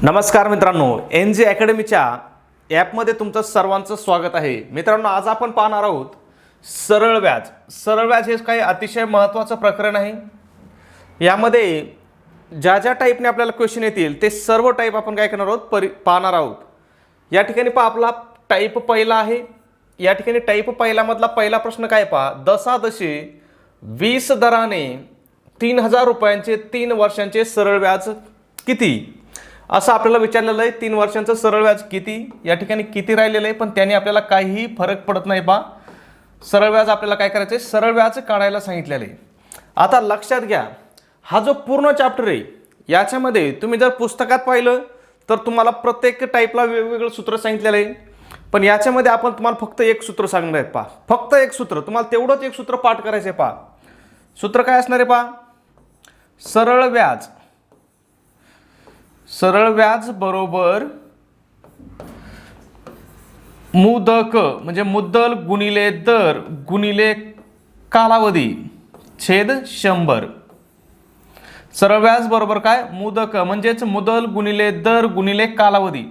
नमस्कार मित्रांनो, N G अकॅडमीच्या ॲपमध्ये तुमचं सर्वांचं स्वागत आहे. मित्रांनो, आज आपण पाहणार आहोत सरळ व्याज. सरळ व्याज हे काही अतिशय महत्त्वाचं प्रकरण आहे. यामध्ये ज्या ज्या टाईपने आपल्याला क्वेश्चन येतील ते सर्व टाईप आपण काय करणार आहोत पाहणार आहोत. या ठिकाणी पहा, आपला टाईप पहिला आहे. या ठिकाणी टाईप पहिल्यामधला पहिला प्रश्न काय पहा, दशादशे 20 दराने 3000 रुपयांचे 3 वर्षांचे सरळ व्याज किती, असं आपल्याला विचारलेलं आहे. 3 वर्षांचं सरळ व्याज किती, या ठिकाणी किती राहिलेलं आहे, पण त्याने आपल्याला काहीही फरक पडत नाही. पहा, सरळ व्याज आपल्याला काय करायचं आहे, सरळ व्याज काढायला सांगितलेलं आहे. आता लक्षात घ्या, हा जो पूर्ण चॅप्टर आहे याच्यामध्ये तुम्ही जर पुस्तकात पाहिलं तर तुम्हाला प्रत्येक टाईपला वेगवेगळं सूत्र सांगितलेलं आहे, पण याच्यामध्ये आपण तुम्हाला फक्त एक सूत्र सांगणार आहेत. पहा, फक्त एक सूत्र, तुम्हाला तेवढंच एक सूत्र पाठ करायचं आहे. पहा, सूत्र काय असणार आहे, पहा, सरळ व्याज. सरळ व्याज बरोबर मुदक म्हणजे मुद्दल गुणिले दर गुणिले कालावधी छेद 100. सरळ व्याज बरोबर काय, मुदक म्हणजेच मुदल गुणिले दर गुणिले कालावधी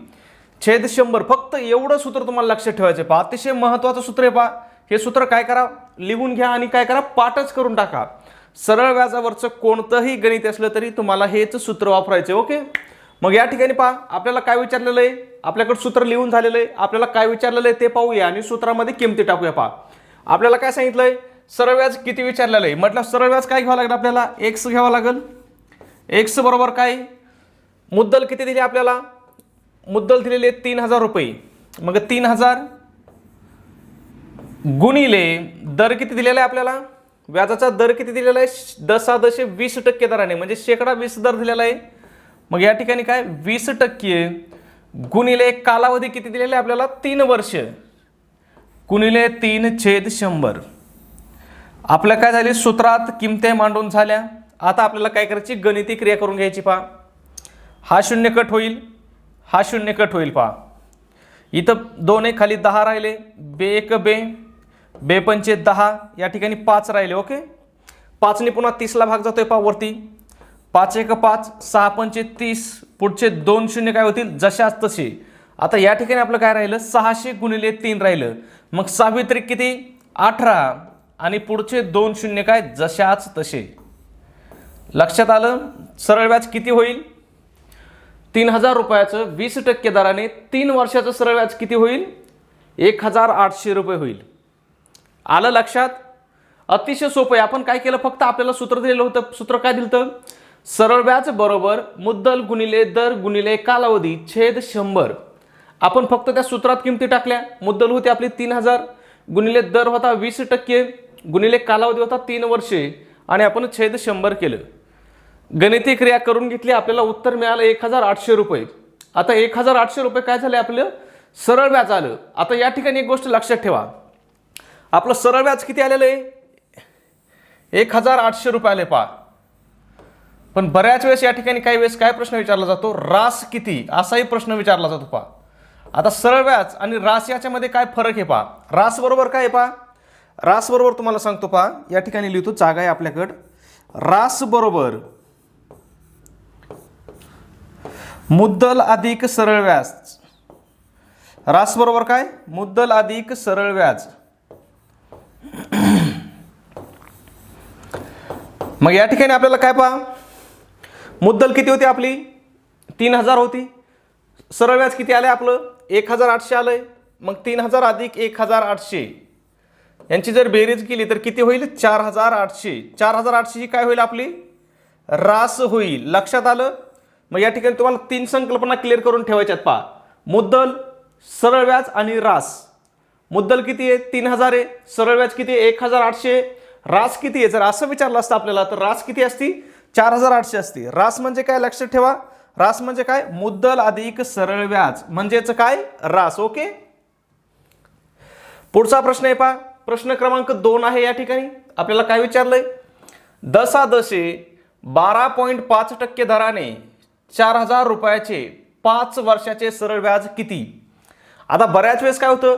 छेद 100. फक्त एवढं सूत्र तुम्हाला लक्षात ठेवायचं. पहा, अतिशय महत्त्वाचं सूत्र आहे. पहा, हे सूत्र काय करा, लिहून घ्या आणि काय करा, पाठच करून टाका. सरळ व्याजावरचं कोणतंही गणित असलं तरी तुम्हाला हेच सूत्र वापरायचे. ओके. मग या ठिकाणी पहा, आपल्याला काय विचारलेलं आहे, आपल्याकडे सूत्र लिहून झालेलं आहे. आपल्याला काय विचारलेलं आहे ते पाहूया आणि सूत्रामध्ये किमती टाकूया. पहा, आपल्याला काय सांगितलंय, सरळ व्याज किती विचारलेलं आहे. म्हटलं सरळ व्याज काय घ्यावं लागेल, आपल्याला एक्स घ्यावं लागेल. एक्स बरोबर काय, मुद्दल किती दिली आपल्याला, मुद्दल दिलेली आहे 3000 रुपये. मग 3000 गुणिले दर किती दिलेला आहे आपल्याला, व्याजाचा दर किती दिलेला आहे, 10.20% दराने म्हणजे शेकडा 20 दर दिलेला आहे. मग या ठिकाणी काय, 20% गुणिले कालावधी किती दिलेला आहे आपल्याला, 3 वर्ष गुणिले 3/100. आपल्या काय झाली, सूत्रात किमती मांडून झाल्या. आता आपल्याला काय करायची, गणिती क्रिया करून घ्यायची. पहा, हा 0 कट होईल, हा 0 कट होईल. पहा, इथं 2 आहे, खाली 10 राहिले, बे 1 बे 5 10, या ठिकाणी 5 राहिले. ओके. 5 ने पुन्हा 30 ला भाग जातोय. पहा वरती 5 1 5 6 5 30, पुढचे 2 0 काय होतील, जशाच तसे. आता या ठिकाणी आपलं काय राहिलं, 600 गुणिले 3 राहिलं. मग 6 त्रिक किती, 18 आणि पुढचे 2 0 काय, जशाच तसे. लक्षात आलं. सरळ व्याज किती होईल, 3000 रुपयाचं 20% दराने 3 वर्षाचं सरळ व्याज किती होईल, 1800 रुपये होईल. आलं लक्षात. अतिशय सोपं आहे. आपण काय केलं, फक्त आपल्याला सूत्र दिलेलं होतं. सूत्र काय दिलं होतं, सरळ व्याज बरोबर मुद्दल गुणिले दर गुणिले कालावधी छेद 100. आपण फक्त त्या सूत्रात किमती टाकल्या. मुद्दल होती आपली 3000, गुणिले दर होता 20%, गुणिले कालावधी होता 3 वर्षे आणि आपण छेद 100 केलं. गणिती क्रिया करून घेतली, आपल्याला उत्तर मिळालं 1800 रुपये. आता 1800 रुपये काय झाले, आपलं सरळ व्याज आलं. आता या ठिकाणी एक गोष्ट लक्षात ठेवा, आपलं सरळ व्याज किती आलेलं आहे, 1800 रुपये आले. पहा, पण बऱ्याच वेळेस या ठिकाणी काही वेळेस काय प्रश्न विचारला जातो, रास किती, असाही प्रश्न विचारला जातो. पहा, आता सरळ व्याज आणि रास याच्यामध्ये काय फरक आहे. पहा, रास बरोबर काय आहे. पहा, रास बरोबर तुम्हाला सांगतो. पहा, या ठिकाणी लिहितो, जागा आहे आपल्याकडं. रास बरोबर मुद्दल अधिक सरळ व्याज. रास बरोबर काय, मुद्दल अधिक सरळ व्याज. मग या ठिकाणी आपल्याला काय, पहा, मुद्दल किती होती आपली, 3000 होती. सरळ व्याज किती आलंय आपलं, 1800 आलंय. मग 3000 अधिक 1800 यांची जर बेरीज केली तर किती होईल, 4800. 4800 ही काय होईल, आपली रास होईल. लक्षात आलं. मग या ठिकाणी तुम्हाला 3 संकल्पना क्लिअर करून ठेवायच्यात. पहा, मुद्दल, सरळ व्याज आणि रास. मुद्दल किती आहे, 3000 आहे. सरळ व्याज किती आहे, 1800. रास किती आहे, जर असं विचारलं असतं आपल्याला तर रास किती असती, 4800 असते. रास म्हणजे काय, लक्षात ठेवा, रास म्हणजे काय, मुद्दल अधिक सरळ व्याज म्हणजेच काय, रास. ओके. पुढचा प्रश्न आहे. पहा, प्रश्न क्रमांक 2 आहे. या ठिकाणी आपल्याला काय विचारलंय, दशादशे 12.5% दराने 4000 रुपयाचे 5 वर्षाचे सरळ व्याज किती. आता बऱ्याच वेळेस काय होतं,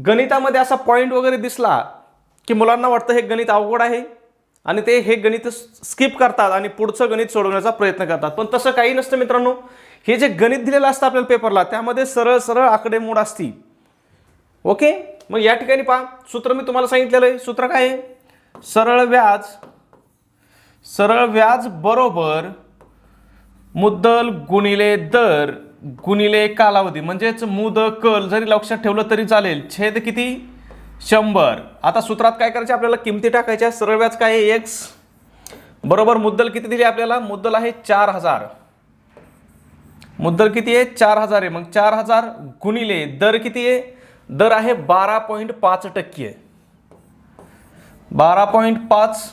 गणितामध्ये असा पॉईंट वगैरे दिसला की मुलांना वाटतं हे गणित अवघड आहे, आणि ते हे गणित स्किप करतात आणि पुढचं गणित सोडवण्याचा प्रयत्न करतात. पण तसं काही नसतं मित्रांनो. हे जे गणित दिलेलं असतं आपल्याला पेपरला त्यामध्ये सरळ सरळ आकडेमोड असती. ओके, मग या ठिकाणी पहा सूत्र मी तुम्हाला सांगितलेलं आहे. सूत्र काय आहे? सरळ व्याज बरोबर मुद्दल गुणिले दर गुणिले कालावधी, म्हणजेच मुदकल जरी लक्षात ठेवलं तरी चालेल. छेद किती? 100. आता सूत्रात काय करायचे आपल्याला? किमती टाकायच्या. सरळ व्याज काय आहे? x बरोबर मुद्दल किती दिली आपल्याला? मुद्दल आहे 4000. मुद्दल किती आहे? 4000 आहे. मग 4000 गुणिले दर किती आहे? दर आहे 12.5%. 12.5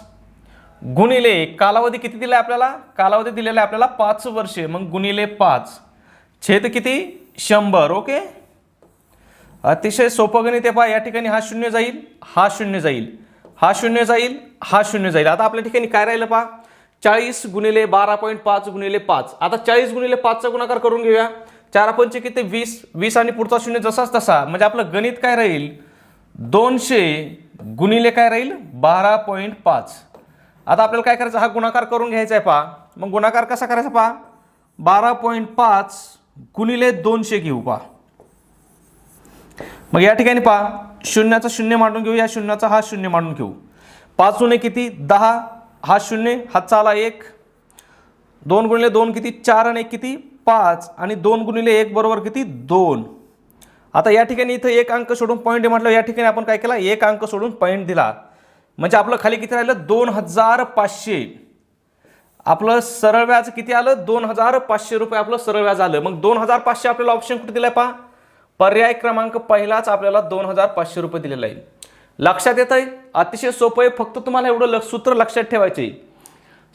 गुणिले कालावधी किती दिला आपल्याला? कालावधी दिलेला आहे आपल्याला 5 वर्षे. मग गुणिले 5 छेद किती? 100. ओके, अतिशय सोपं गणित आहे. पहा या ठिकाणी हा शून्य जाईल, हा शून्य जाईल, हा शून्य जाईल, हा शून्य जाईल. आता आपल्या ठिकाणी काय राहिलं पहा? 40 गुणिले 12.5 गुणिले 5. आता 40 गुणिले 5 चा गुणाकार करून घेऊया. 4 पंचे किती? 20. 20 आणि पुढचा शून्य जसाच तसा. म्हणजे आपलं गणित काय राहील? 200 गुणिले काय राहील? 12.5. आता आपल्याला काय करायचं? हा गुणाकार करून घ्यायचा आहे पहा. मग गुणाकार कसा करायचा पहा? 12.5 गुणिले 200 घेऊ पहा. मग या ठिकाणी पहा शून्याचा शून्य मांडून घेऊ, या शून्याचा हा शून्य मांडून घेऊ. 5 उणे किती? 10. हा शून्य हातचा आला 1. 2 गुणिले 2 किती? 4 आणि 1 किती? 5. आणि 2 गुणिले 1 बरोबर किती? 2. आता या ठिकाणी इथं एक अंक सोडून पॉईंट म्हटलं, या ठिकाणी आपण काय केला? एक अंक सोडून पॉईंट दिला. म्हणजे आपलं खाली किती राहिलं? 2500. आपलं सरळ व्याज किती आलं? 2500 रुपये आपलं सरळ व्याज आलं. मग 2500 आपल्याला ऑप्शन कुठे दिलाय पहा? पर्याय क्रमांक पहिलाच आपल्याला 2500 रुपये दिलेला आहे. लक्षात येत आहे? अतिशय सोपं आहे. फक्त तुम्हाला एवढं सूत्र लक्षात ठेवायचे.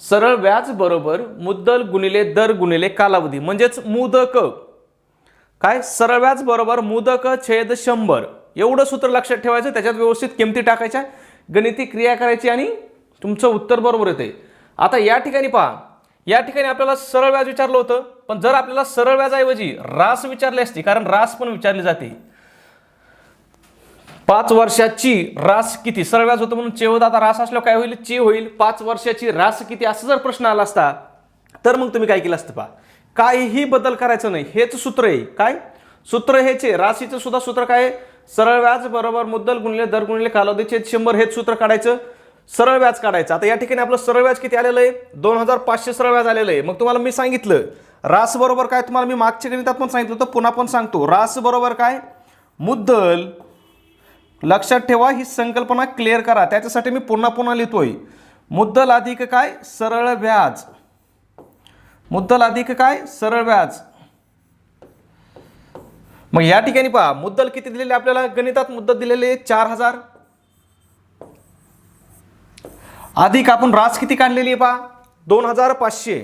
सरळ व्याज बरोबर मुद्दल गुणिले दर गुणिले कालावधी, म्हणजेच मुदक. काय? सरळ व्याज बरोबर मुदक छेद 100. एवढं सूत्र लक्षात ठेवायचं. त्याच्यात व्यवस्थित किमती टाकायच्या, गणिती क्रिया करायची आणि तुमचं उत्तर बरोबर येते. आता या ठिकाणी पहा, या ठिकाणी आपल्याला सरळ व्याज विचारलं होतं. पण जर आपल्याला सरळ व्याजाऐवजी रास विचारली असती, कारण रास पण विचारली जाते. 5 वर्षाची रास किती? सरळ व्याज होतं म्हणून चे होतं. आता रास असल्यावर काय होईल? ची होईल. 5 वर्षाची रास किती असं जर प्रश्न आला असता तर मग तुम्ही काय केलं असतं पहा? काहीही बदल करायचं नाही. हेच सूत्र आहे. काय सूत्र? हेच आहे. राशीचं सुद्धा सूत्र काय आहे? सरळ व्याज बरोबर मुद्दल गुणिले दर गुणिले कालावधी छेद 100. हेच सूत्र काढायचं, सरळ व्याज काढायचं. आता या ठिकाणी आपलं सरळ व्याज किती आलेलं आहे? 2500 सरळ व्याज आलेलं आहे. मग तुम्हाला मी सांगितलं रास बरोबर काय? तुम्हाला मी मागच्या गणितात पण सांगितलं होतं, पुन्हा पण सांगतो. रास बरोबर काय? मुद्दल. लक्षात ठेवा, ही संकल्पना क्लिअर करा. त्याच्यासाठी मी पुन्हा पुन्हा लिहितोय. मुद्दल अधिक काय? सरळ व्याज. मुद्दल अधिक काय? सरळ व्याज. मग या ठिकाणी पहा मुद्दल किती दिलेले आपल्याला गणितात? मुद्दल दिलेले 4000 अधिक आपण रास किती काढलेली आहे पहा? 2500.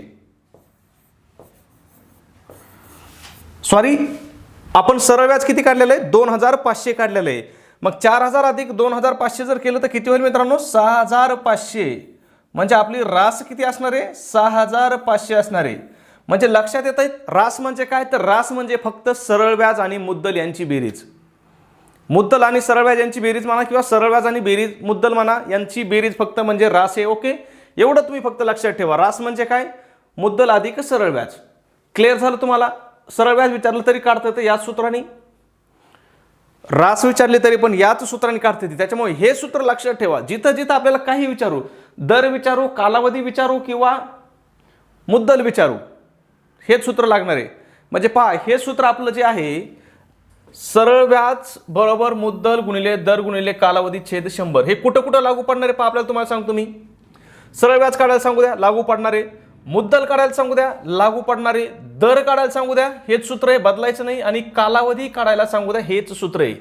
सॉरी, आपण सरळ व्याज किती काढलेलं आहे? 2500 काढलेलं आहे. मग 4000 अधिक 2500 जर केलं तर किती होईल मित्रांनो? 6500. म्हणजे आपली रास किती असणार आहे? 6500 असणार आहे. म्हणजे लक्षात येत आहे रास म्हणजे काय? तर रास म्हणजे फक्त सरळ व्याज आणि मुद्दल यांची बेरीज. मुद्दल आणि सरळ व्याज यांची बेरीज म्हणा, किंवा सरळ व्याज आणि बेरीज मुद्दल म्हणा, यांची बेरीज फक्त म्हणजे रास आहे. ओके, एवढं तुम्ही फक्त लक्षात ठेवा. रास म्हणजे काय? मुद्दल अधिक सरळ व्याज. क्लिअर झालं तुम्हाला? सरळ व्याज विचारलं तरी काढता येतं याच सूत्राने, रास विचारले तरी पण याच सूत्राने काढता येते. त्याच्यामुळे हे सूत्र लक्षात ठेवा. जिथं जिथं आपल्याला काही विचारू, दर विचारू, कालावधी विचारू किंवा मुद्दल विचारू, हेच सूत्र लागणार आहे. म्हणजे पहा, हे सूत्र आपलं जे आहे, सरळ व्याज बरोबर मुद्दल गुणिले दर गुणिले कालावधी छेद 100, हे कुठं कुठं लागू पडणार आहे पहा. आपल्याला तुम्हाला सांगतो मी. सरळ व्याज काढायला सांगू द्या, लागू पडणार आहे. मुद्दल काढायला सांगू द्या, लागू पडणार आहे. दर काढायला सांगू द्या, हेच सूत्र आहे, बदलायचं नाही. आणि कालावधी काढायला सांगू द्या, हेच सूत्र आहे.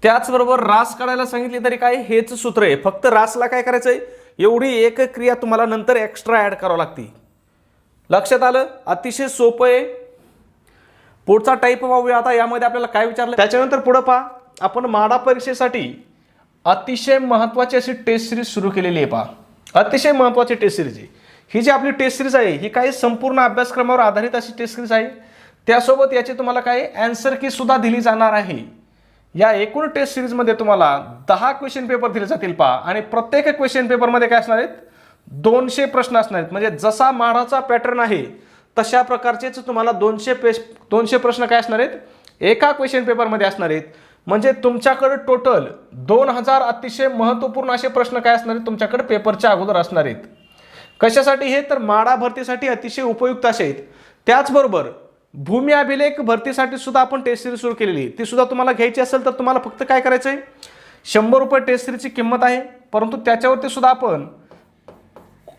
त्याचबरोबर रास काढायला सांगितली तरी काय? हेच सूत्र आहे. फक्त रासला काय करायचं आहे? एवढी एक क्रिया तुम्हाला नंतर एक्स्ट्रा ऍड करावं लागते. लक्षात आलं? अतिशय सोपं आहे. पुढचा टाईप पाहूया आता. यामध्ये आपल्याला काय विचारलं त्याच्यानंतर पुढे पहा. आपण माडा परीक्षेसाठी अतिशय महत्त्वाची अशी टेस्ट सिरीज सुरू केलेली आहे पहा. अतिशय महत्त्वाची टेस्ट सिरीज आहे ही. जी आपली टेस्ट सिरीज आहे ही काही संपूर्ण अभ्यासक्रमावर आधारित अशी टेस्ट सिरीज आहे. त्यासोबत याची तुम्हाला काय आन्सर की सुद्धा दिली जाणार आहे. या एकूण टेस्ट सिरीजमध्ये तुम्हाला 10 क्वेश्चन पेपर दिले जातील पहा. आणि प्रत्येक क्वेश्चन पेपरमध्ये काय असणार आहेत? 200 प्रश्न असणार आहेत. म्हणजे जसा माडाचा पॅटर्न आहे तशा प्रकारचेच तुम्हाला 200 प्रश्न काय असणार आहेत, एका क्वेश्चन पेपरमध्ये असणार आहेत. म्हणजे तुमच्याकडे टोटल 2000 अतिशय महत्त्वपूर्ण असे प्रश्न काय असणार आहेत तुमच्याकडे पेपरच्या अगोदर असणार आहेत. कशासाठी हे, तर माडा भरतीसाठी अतिशय उपयुक्त असे आहेत. त्याचबरोबर भूमी अभिलेख भरतीसाठी सुद्धा आपण टेस्ट सिरीज सुरू केलेली आहे. ती सुद्धा तुम्हाला घ्यायची असेल तर तुम्हाला फक्त काय करायचं आहे, 100 रुपये टेस्ट सिरीजची किंमत आहे. परंतु त्याच्यावरती सुद्धा आपण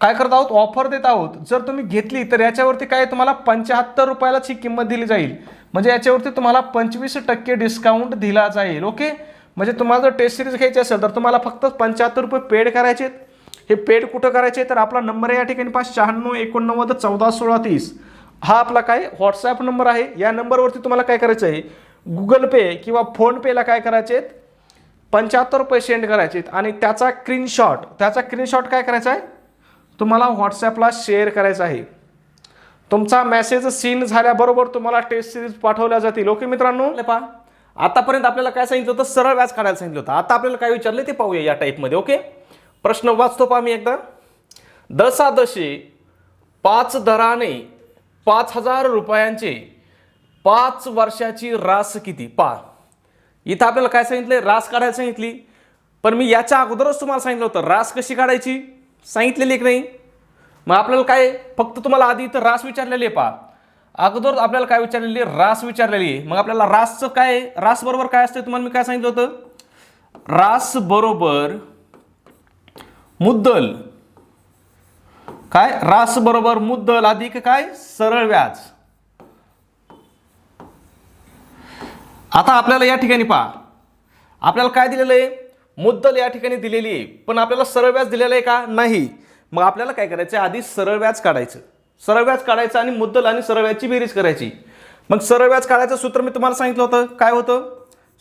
काय करत आहोत, ऑफर देत आहोत. जर तुम्ही घेतली तर याच्यावरती काय तुम्हाला 75 रुपयालाच ही किंमत दिली जाईल. म्हणजे याच्यावरती तुम्हाला 25% डिस्काउंट दिला जाईल. ओके, म्हणजे तुम्हाला जर टेस्ट सिरीज घ्यायची असेल तर तुम्हाला फक्त 75 रुपये पेड करायचे. हे पेड कुठं करायचे, तर आपला नंबर आहे या ठिकाणी 9689141630 हा आपला काय व्हॉट्सॲप नंबर आहे. या नंबरवरती तुम्हाला काय करायचं आहे, गुगल पे किंवा फोनपेला काय करायचे 75 रुपये सेंड करायचे आणि त्याचा स्क्रीनशॉट काय करायचा आहे तुम्हाला व्हॉट्सॲपला शेअर करायचा आहे. तुमचा मेसेज सीन झाल्याबरोबर तुम्हाला टेस्ट सिरीज पाठवल्या जातील. ओके मित्रांनो, पहा आतापर्यंत आपल्याला काय सांगितलं होतं, सरळ व्याज काढायला सांगितलं होतं. आता आपल्याला काय विचारलं ते पाहूया या टाईपमध्ये. ओके, प्रश्न वाचतो पहा मी एकदा. दशादशे 5 दराने 5000 रुपयांचे 5 वर्षाची रास किती. पहा इथं आपल्याला काय सांगितलंय, रास काढायला सांगितली. पण मी याच्या अगोदरच तुम्हाला सांगितलं होतं रास कशी काढायची, सांगितलेली की नाही. मग आपल्याला काय फक्त तुम्हाला आधी इथं रास विचारलेली आहे. पहा अगोदर आपल्याला काय विचारलेली आहे, रास विचारलेली आहे. मग आपल्याला रासचं काय, रास बरोबर काय असतं तुम्हाला मी काय सांगितलं होतं, रास बरोबर मुद्दल. काय, रास बरोबर मुद्दल अधिक काय सरळ व्याज. आता आपल्याला या ठिकाणी पहा आपल्याला काय दिलेलं आहे, मुद्दल या ठिकाणी दिलेली आहे, पण आपल्याला सरळ व्याज दिलेलं आहे का, नाही. मग आपल्याला काय करायचं, आधी सरळ व्याज काढायचं. सरळ व्याज काढायचं आणि मुद्दल आणि सरळ व्याजची बेरीज करायची. मग सरळ व्याज काढायचं सूत्र मी तुम्हाला सांगितलं होतं, काय होतं,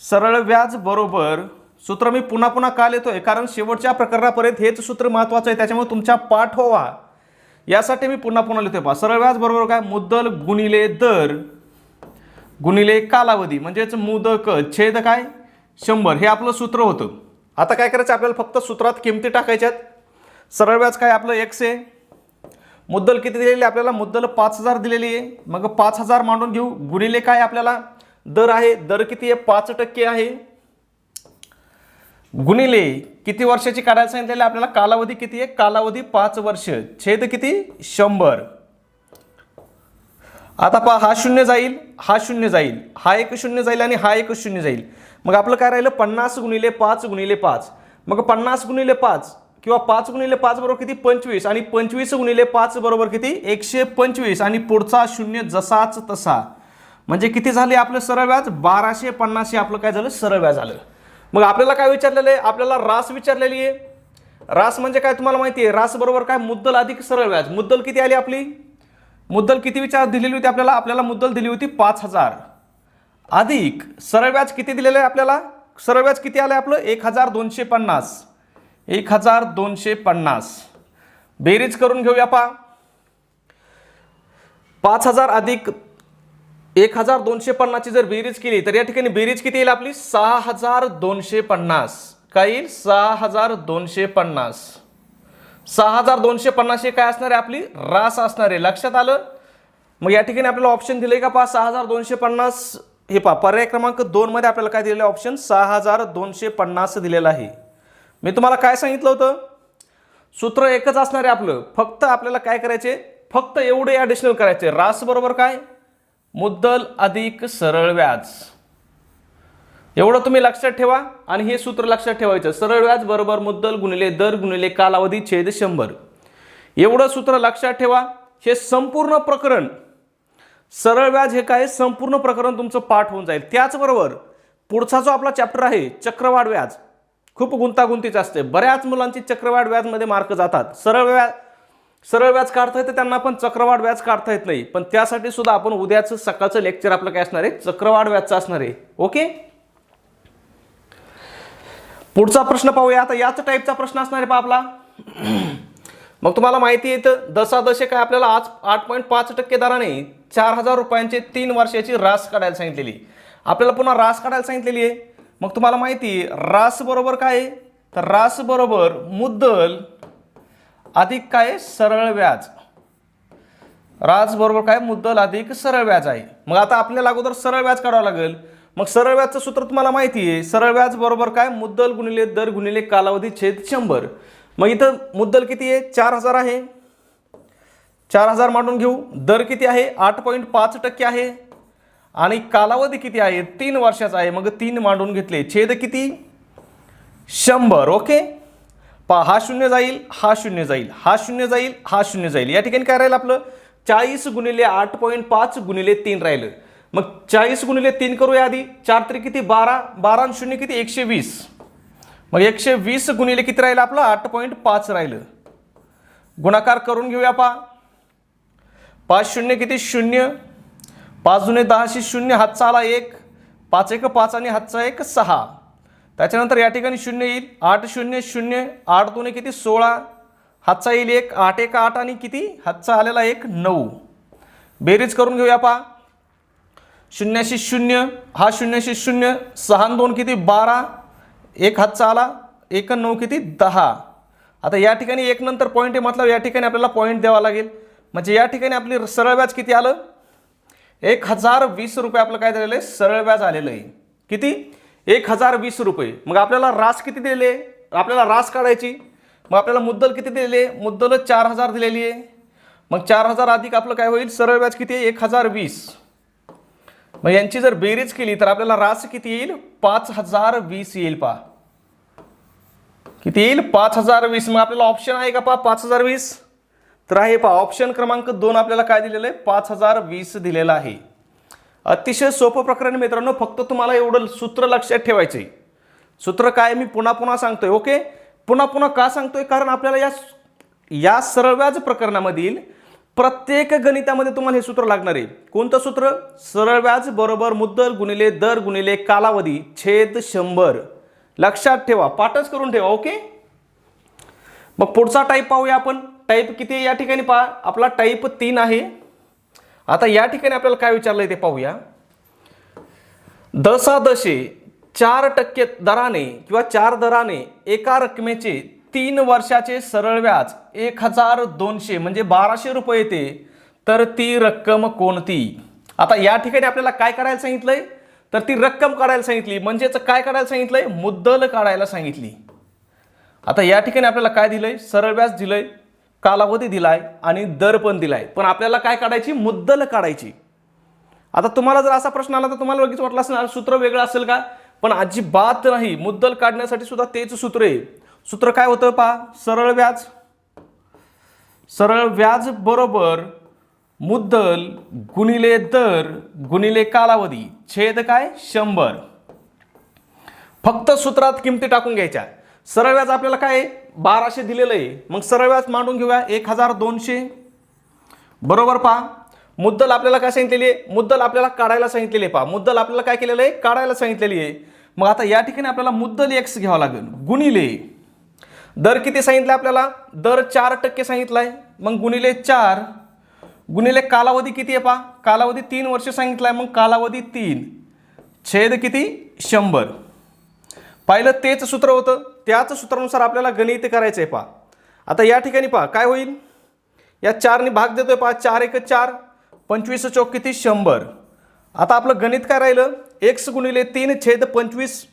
सरळ व्याज बरोबर, सूत्र मी पुन्हा पुन्हा का लिहितोय कारण शेवटच्या प्रकरणापर्यंत हेच सूत्र महत्त्वाचं आहे, त्याच्यामुळे तुमच्या पाठ व्हावा यासाठी मी पुन्हा पुन्हा लिहितोय. पहा सरळ व्याज बरोबर काय, मुद्दल गुणिले दर गुणिले कालावधी म्हणजेच मुदक छेद काय 100 हे आपलं सूत्र होतं. आता काय करायचं, आपल्याला फक्त सूत्रात किमती टाकायच्यात. सरळ व्याज काय आपलं x आहे, मुद्दल किती दिलेली आहे आपल्याला, मुद्दल 5000 दिलेली आहे. मग 5000 मांडून घेऊ, गुणिले काय आपल्याला दर आहे, दर किती आहे 5% आहे, गुणिले किती वर्षाची काढायला सांगितलेली आपल्याला, कालावधी किती आहे, कालावधी 5 वर्ष, छेद किती 100. आता पहा हा शून्य जाईल, हा शून्य जाईल, हा एक शून्य जाईल आणि हा एक शून्य जाईल. मग आपलं काय राहिलं 50 गुणिले 5 गुणिले 5. मग 50 गुणिले 5 किंवा 5 गुणिले 5 बरोबर किती 25 आणि 25 गुणिले 5 बरोबर किती 125 आणि पुढचा शून्य जसाच तसा. म्हणजे किती झाले आपलं सरळ व्याज 1250 हे आपलं काय झालं सरळ व्याज झालं. मग आपल्याला काय विचारलेलं आहे, आपल्याला रास विचारलेली आहे. रास म्हणजे काय तुम्हाला माहिती आहे, रास बरोबर काय मुद्दल अधिक सरळ व्याज. मुद्दल किती आली आपली, मुद्दल किती दिलेली होती आपल्याला मुद्दल दिली होती 5000 अधिक सरळ व्याज किती दिलेलं आहे आपल्याला, सरळ व्याज किती आलं आपलं 1250. 1250 बेरीज करून घेऊया. पहा 5000 अधिक 1250 ची जर बेरीज केली तर या ठिकाणी बेरीज किती येईल आपली 6250. काय येईल 6250. 6250 हे काय असणार आहे आपली रास असणार आहे, लक्षात आलं. मग या ठिकाणी आपल्याला ऑप्शन दिले का पहा 6250 हे पहा पर्याय क्रमांक 2 मध्ये आपल्याला काय दिलेलं आहे ऑप्शन 6250 दिलेलं आहे. मी तुम्हाला काय सांगितलं होतं, सूत्र एकच असणार आहे आपलं, फक्त आपल्याला काय करायचे फक्त एवढे ॲडिशनल करायचे. रास बरोबर काय मुद्दल अधिक सरळ व्याज, एवढं तुम्ही लक्षात ठेवा आणि हे सूत्र लक्षात ठेवायचं. सरळ व्याज बरोबर मुद्दल गुणिले दर गुणिले कालावधी छेद 100 एवढं सूत्र लक्षात ठेवा. हे संपूर्ण प्रकरण सरळ व्याज हे काय संपूर्ण प्रकरण तुमचं पाठ होऊन जाईल. त्याचबरोबर पुढचा जो आपला चॅप्टर आहे चक्रवाढ व्याज खूप गुंतागुंतीचं असते, बऱ्याच मुलांची चक्रवाढ व्याजमध्ये मार्क जातात. सरळ व्याज काढता येतं त्यांना, पण चक्रवाढ व्याज काढता येत नाही. पण त्यासाठी सुद्धा आपण उद्याचं सकाळचं लेक्चर आपलं काय असणार आहे चक्रवाढ व्याजचं असणार आहे. ओके, पुढचा प्रश्न पाहूया. आता याच टाईपचा प्रश्न असणार आहे पहा आपला. मग तुम्हाला माहिती आहे तर दशादशे काय आपल्याला आज 8.5% दराने 4000 रुपयांचे 3 वर्षाची रास काढायला सांगितलेली. आपल्याला पुन्हा रास काढायला सांगितलेली आहे. मग तुम्हाला माहिती आहे रास बरोबर काय आहे, तर रास बरोबर मुद्दल अधिक काय सरळ व्याज, राज बरोबर काय मुद्दल अधिक सरळ व्याज आहे. मग आता आपल्याला अगोदर सरळ व्याज काढावं लागेल. मग सरळ व्याजचं सूत्र तुम्हाला माहिती आहे, सरळ व्याज बरोबर काय मुद्दल गुणिले दर गुणिले कालावधी छेद 100. मग इथं मुद्दल किती आहे 4000 आहे, 4000 मांडून घेऊ. दर किती आहे 8.5% आहे आणि कालावधी किती आहे 3 वर्षाचा आहे. मग 3 मांडून घेतले. छेद किती 100. ओके पहा हा शून्य जाईल, हा शून्य जाईल, हा शून्य जाईल, हा शून्य जाईल. या ठिकाणी काय राहील आपलं 40 गुणिले 8.5 गुणिले 3 राहिलं. मग 40 गुणिले 3 करूया आधी. 4 3 किती 12, 12 आणि 0 किती 120. मग 120 गुणिले किती राहिलं आपलं 8.5 राहिलं. गुणाकार करून घेऊया पहा. 5 0 किती 0, 5 दुणे 10 0, हातचा आला 1, 5 1 5 आणि हातचा 1 6. त्याच्यानंतर या ठिकाणी 0 येईल 8 0 0, 8 दुणे किती 16, हातचा येईल 1, 8 1 8 आणि किती हातचा आलेला 1 9. बेरीज करून घेऊया पहा. 0 0, हा 0 0, 6 2 किती 12, 1 हातचा आला 1 9 किती 10. आता या ठिकाणी 1 नंतर पॉईंट आहे मतलब या ठिकाणी आपल्याला पॉईंट द्यावा लागेल. म्हणजे या ठिकाणी आपली सरळ व्याज किती आलं 1020 रुपये आपलं काय झालेलं आहे सरळ व्याज आलेलं आहे. किती 1020 रुपये. मग आपल्याला रास किती दिले, आपल्याला रास काढायची. मग आपल्याला मुद्दल किती दिलेली आहे, मुद्दल 4000 दिलेली आहे. मग 4000 अधिक आपलं काय होईल सरळ व्याज किती आहे 1020. मग यांची जर बेरीज केली तर आपल्याला रास किती येईल 5020 येईल. पहा किती येईल 5020. मग आपल्याला ऑप्शन आहे का पहा 5020 तर आहे. पहा ऑप्शन क्रमांक 2 आपल्याला काय दिलेलं आहे 5020 दिलेलं आहे. अतिशय सोपं प्रकरण मित्रांनो. फक्त तुम्हाला एवढं सूत्र लक्षात ठेवायचं आहे. सूत्र काय मी पुन्हा पुन्हा सांगतोय. ओके पुन्हा पुन्हा का सांगतोय कारण आपल्याला या सरळ व्याज प्रकरणामधील प्रत्येक गणितामध्ये तुम्हाला हे सूत्र लागणार आहे. कोणतं सूत्र सरळ व्याज बरोबर मुद्दल गुणिले दर गुणिले कालावधी छेद 100. लक्षात ठेवा, पाठच करून ठेवा. ओके मग पुढचा टाईप पाहूया आपण. टाईप किती आहे या ठिकाणी पहा आपला टाईप 3 आहे. आता या ठिकाणी आपल्याला काय विचारलंय ते पाहूया. दशादशे 4% दराने किंवा 4 दराने एका रकमेचे 3 वर्षाचे सरळ व्याज 1200 म्हणजे 1200 रुपये येते तर ती रक्कम कोणती. आता या ठिकाणी आपल्याला काय करायला सांगितलंय तर ती रक्कम काढायला सांगितली. म्हणजेच काय काढायला सांगितलंय मुद्दल काढायला सांगितली. आता या ठिकाणी आपल्याला काय दिलंय सरळ व्याज दिलंय, कालावधी दिलाय आणि दर पण दिलाय. पण आपल्याला काय काढायची मुद्दल काढायची. आता तुम्हाला जर असा प्रश्न आला तर तुम्हाला लगेच वाटलं असेल सूत्र वेगळं असेल का, पण अजिबात नाही. मुद्दल काढण्यासाठी सुद्धा तेच सूत्र आहे. सूत्र काय होतं पहा सरळ व्याज, सरळ व्याज बरोबर मुद्दल गुणिले दर गुणिले कालावधी छेद काय 100. फक्त सूत्रात किमती टाकून घ्यायच्या. सरळ व्याज आपल्याला काय 1200 दिलेलं आहे. मग सरळ व्याज मांडून घेऊया 1200 बरोबर. पहा मुद्दल आपल्याला काय सांगितलेली आहे, मुद्दल आपल्याला काढायला सांगितलेली आहे. पहा मुद्दल आपल्याला काय केलेलं आहे काढायला सांगितलेली आहे. मग आता या ठिकाणी आपल्याला मुद्दल x घ्यावा लागेल गुणिले दर किती सांगितलं आपल्याला दर 4% सांगितलाय. मग गुणिले 4 गुणिले कालावधी किती आहे पहा कालावधी 3 वर्ष सांगितलाय. मग कालावधी 3 छेद किती 100. पाहिलं तेच सूत्र होतं. त्याच सूत्रानुसार आपल्याला गणित करायचं आहे. पहा आता या ठिकाणी पहा काय होईल या 4 ने भाग देतोय. पहा 4 1 4, 25 चौक किती 100. आता आपलं गणित काय राहिलं x गुणिले 3 छेद 25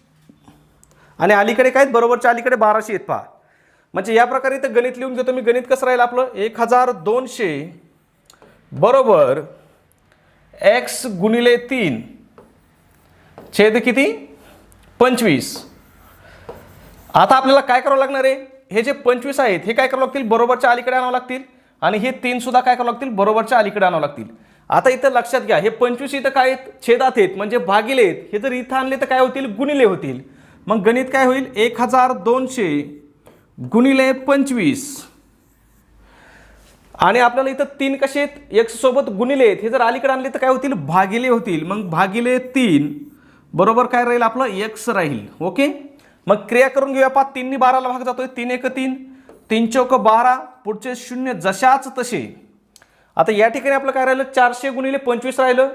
आणि अलीकडे काय बरोबरच्या अलीकडे 1200 आहेत. पहा म्हणजे या प्रकारे इथं गणित लिहून घेतो मी. गणित कसं राहील आपलं 1200 बरोबर x गुणिले 3 छेद किती 25. आता आपल्याला काय करावं लागणार आहे हे जे 25 आहेत हे काय करावं लागतील बरोबरच्या अलीकडे आणावं लागतील आणि हे 3 सुद्धा काय करावं लागतील बरोबरच्या अलीकडे आणावं लागतील. आता इथं लक्षात घ्या हे 25 इथं काय आहेत छेदात आहेत म्हणजे भागिले आहेत. हे जर इथं आणले तर काय होतील गुणिले होतील. मग गणित काय होईल 1200 गुणिले 25 आणि आपल्याला इथं 3 कसे आहेत x सोबत गुणिले आहेत. हे जर अलीकडे आणले तर काय होतील भागिले होतील. मग भागिले 3 बरोबर काय राहील आपलं x राहील. ओके मग क्रिया करून घेऊया. पहा 3 ने 12 ला भाग जातोय 3 1 3, 3 चौक 12, पुढचे 0 जशाच तसे. आता या ठिकाणी आपलं काय राहिलं 400 गुणिले 25 राहिलं.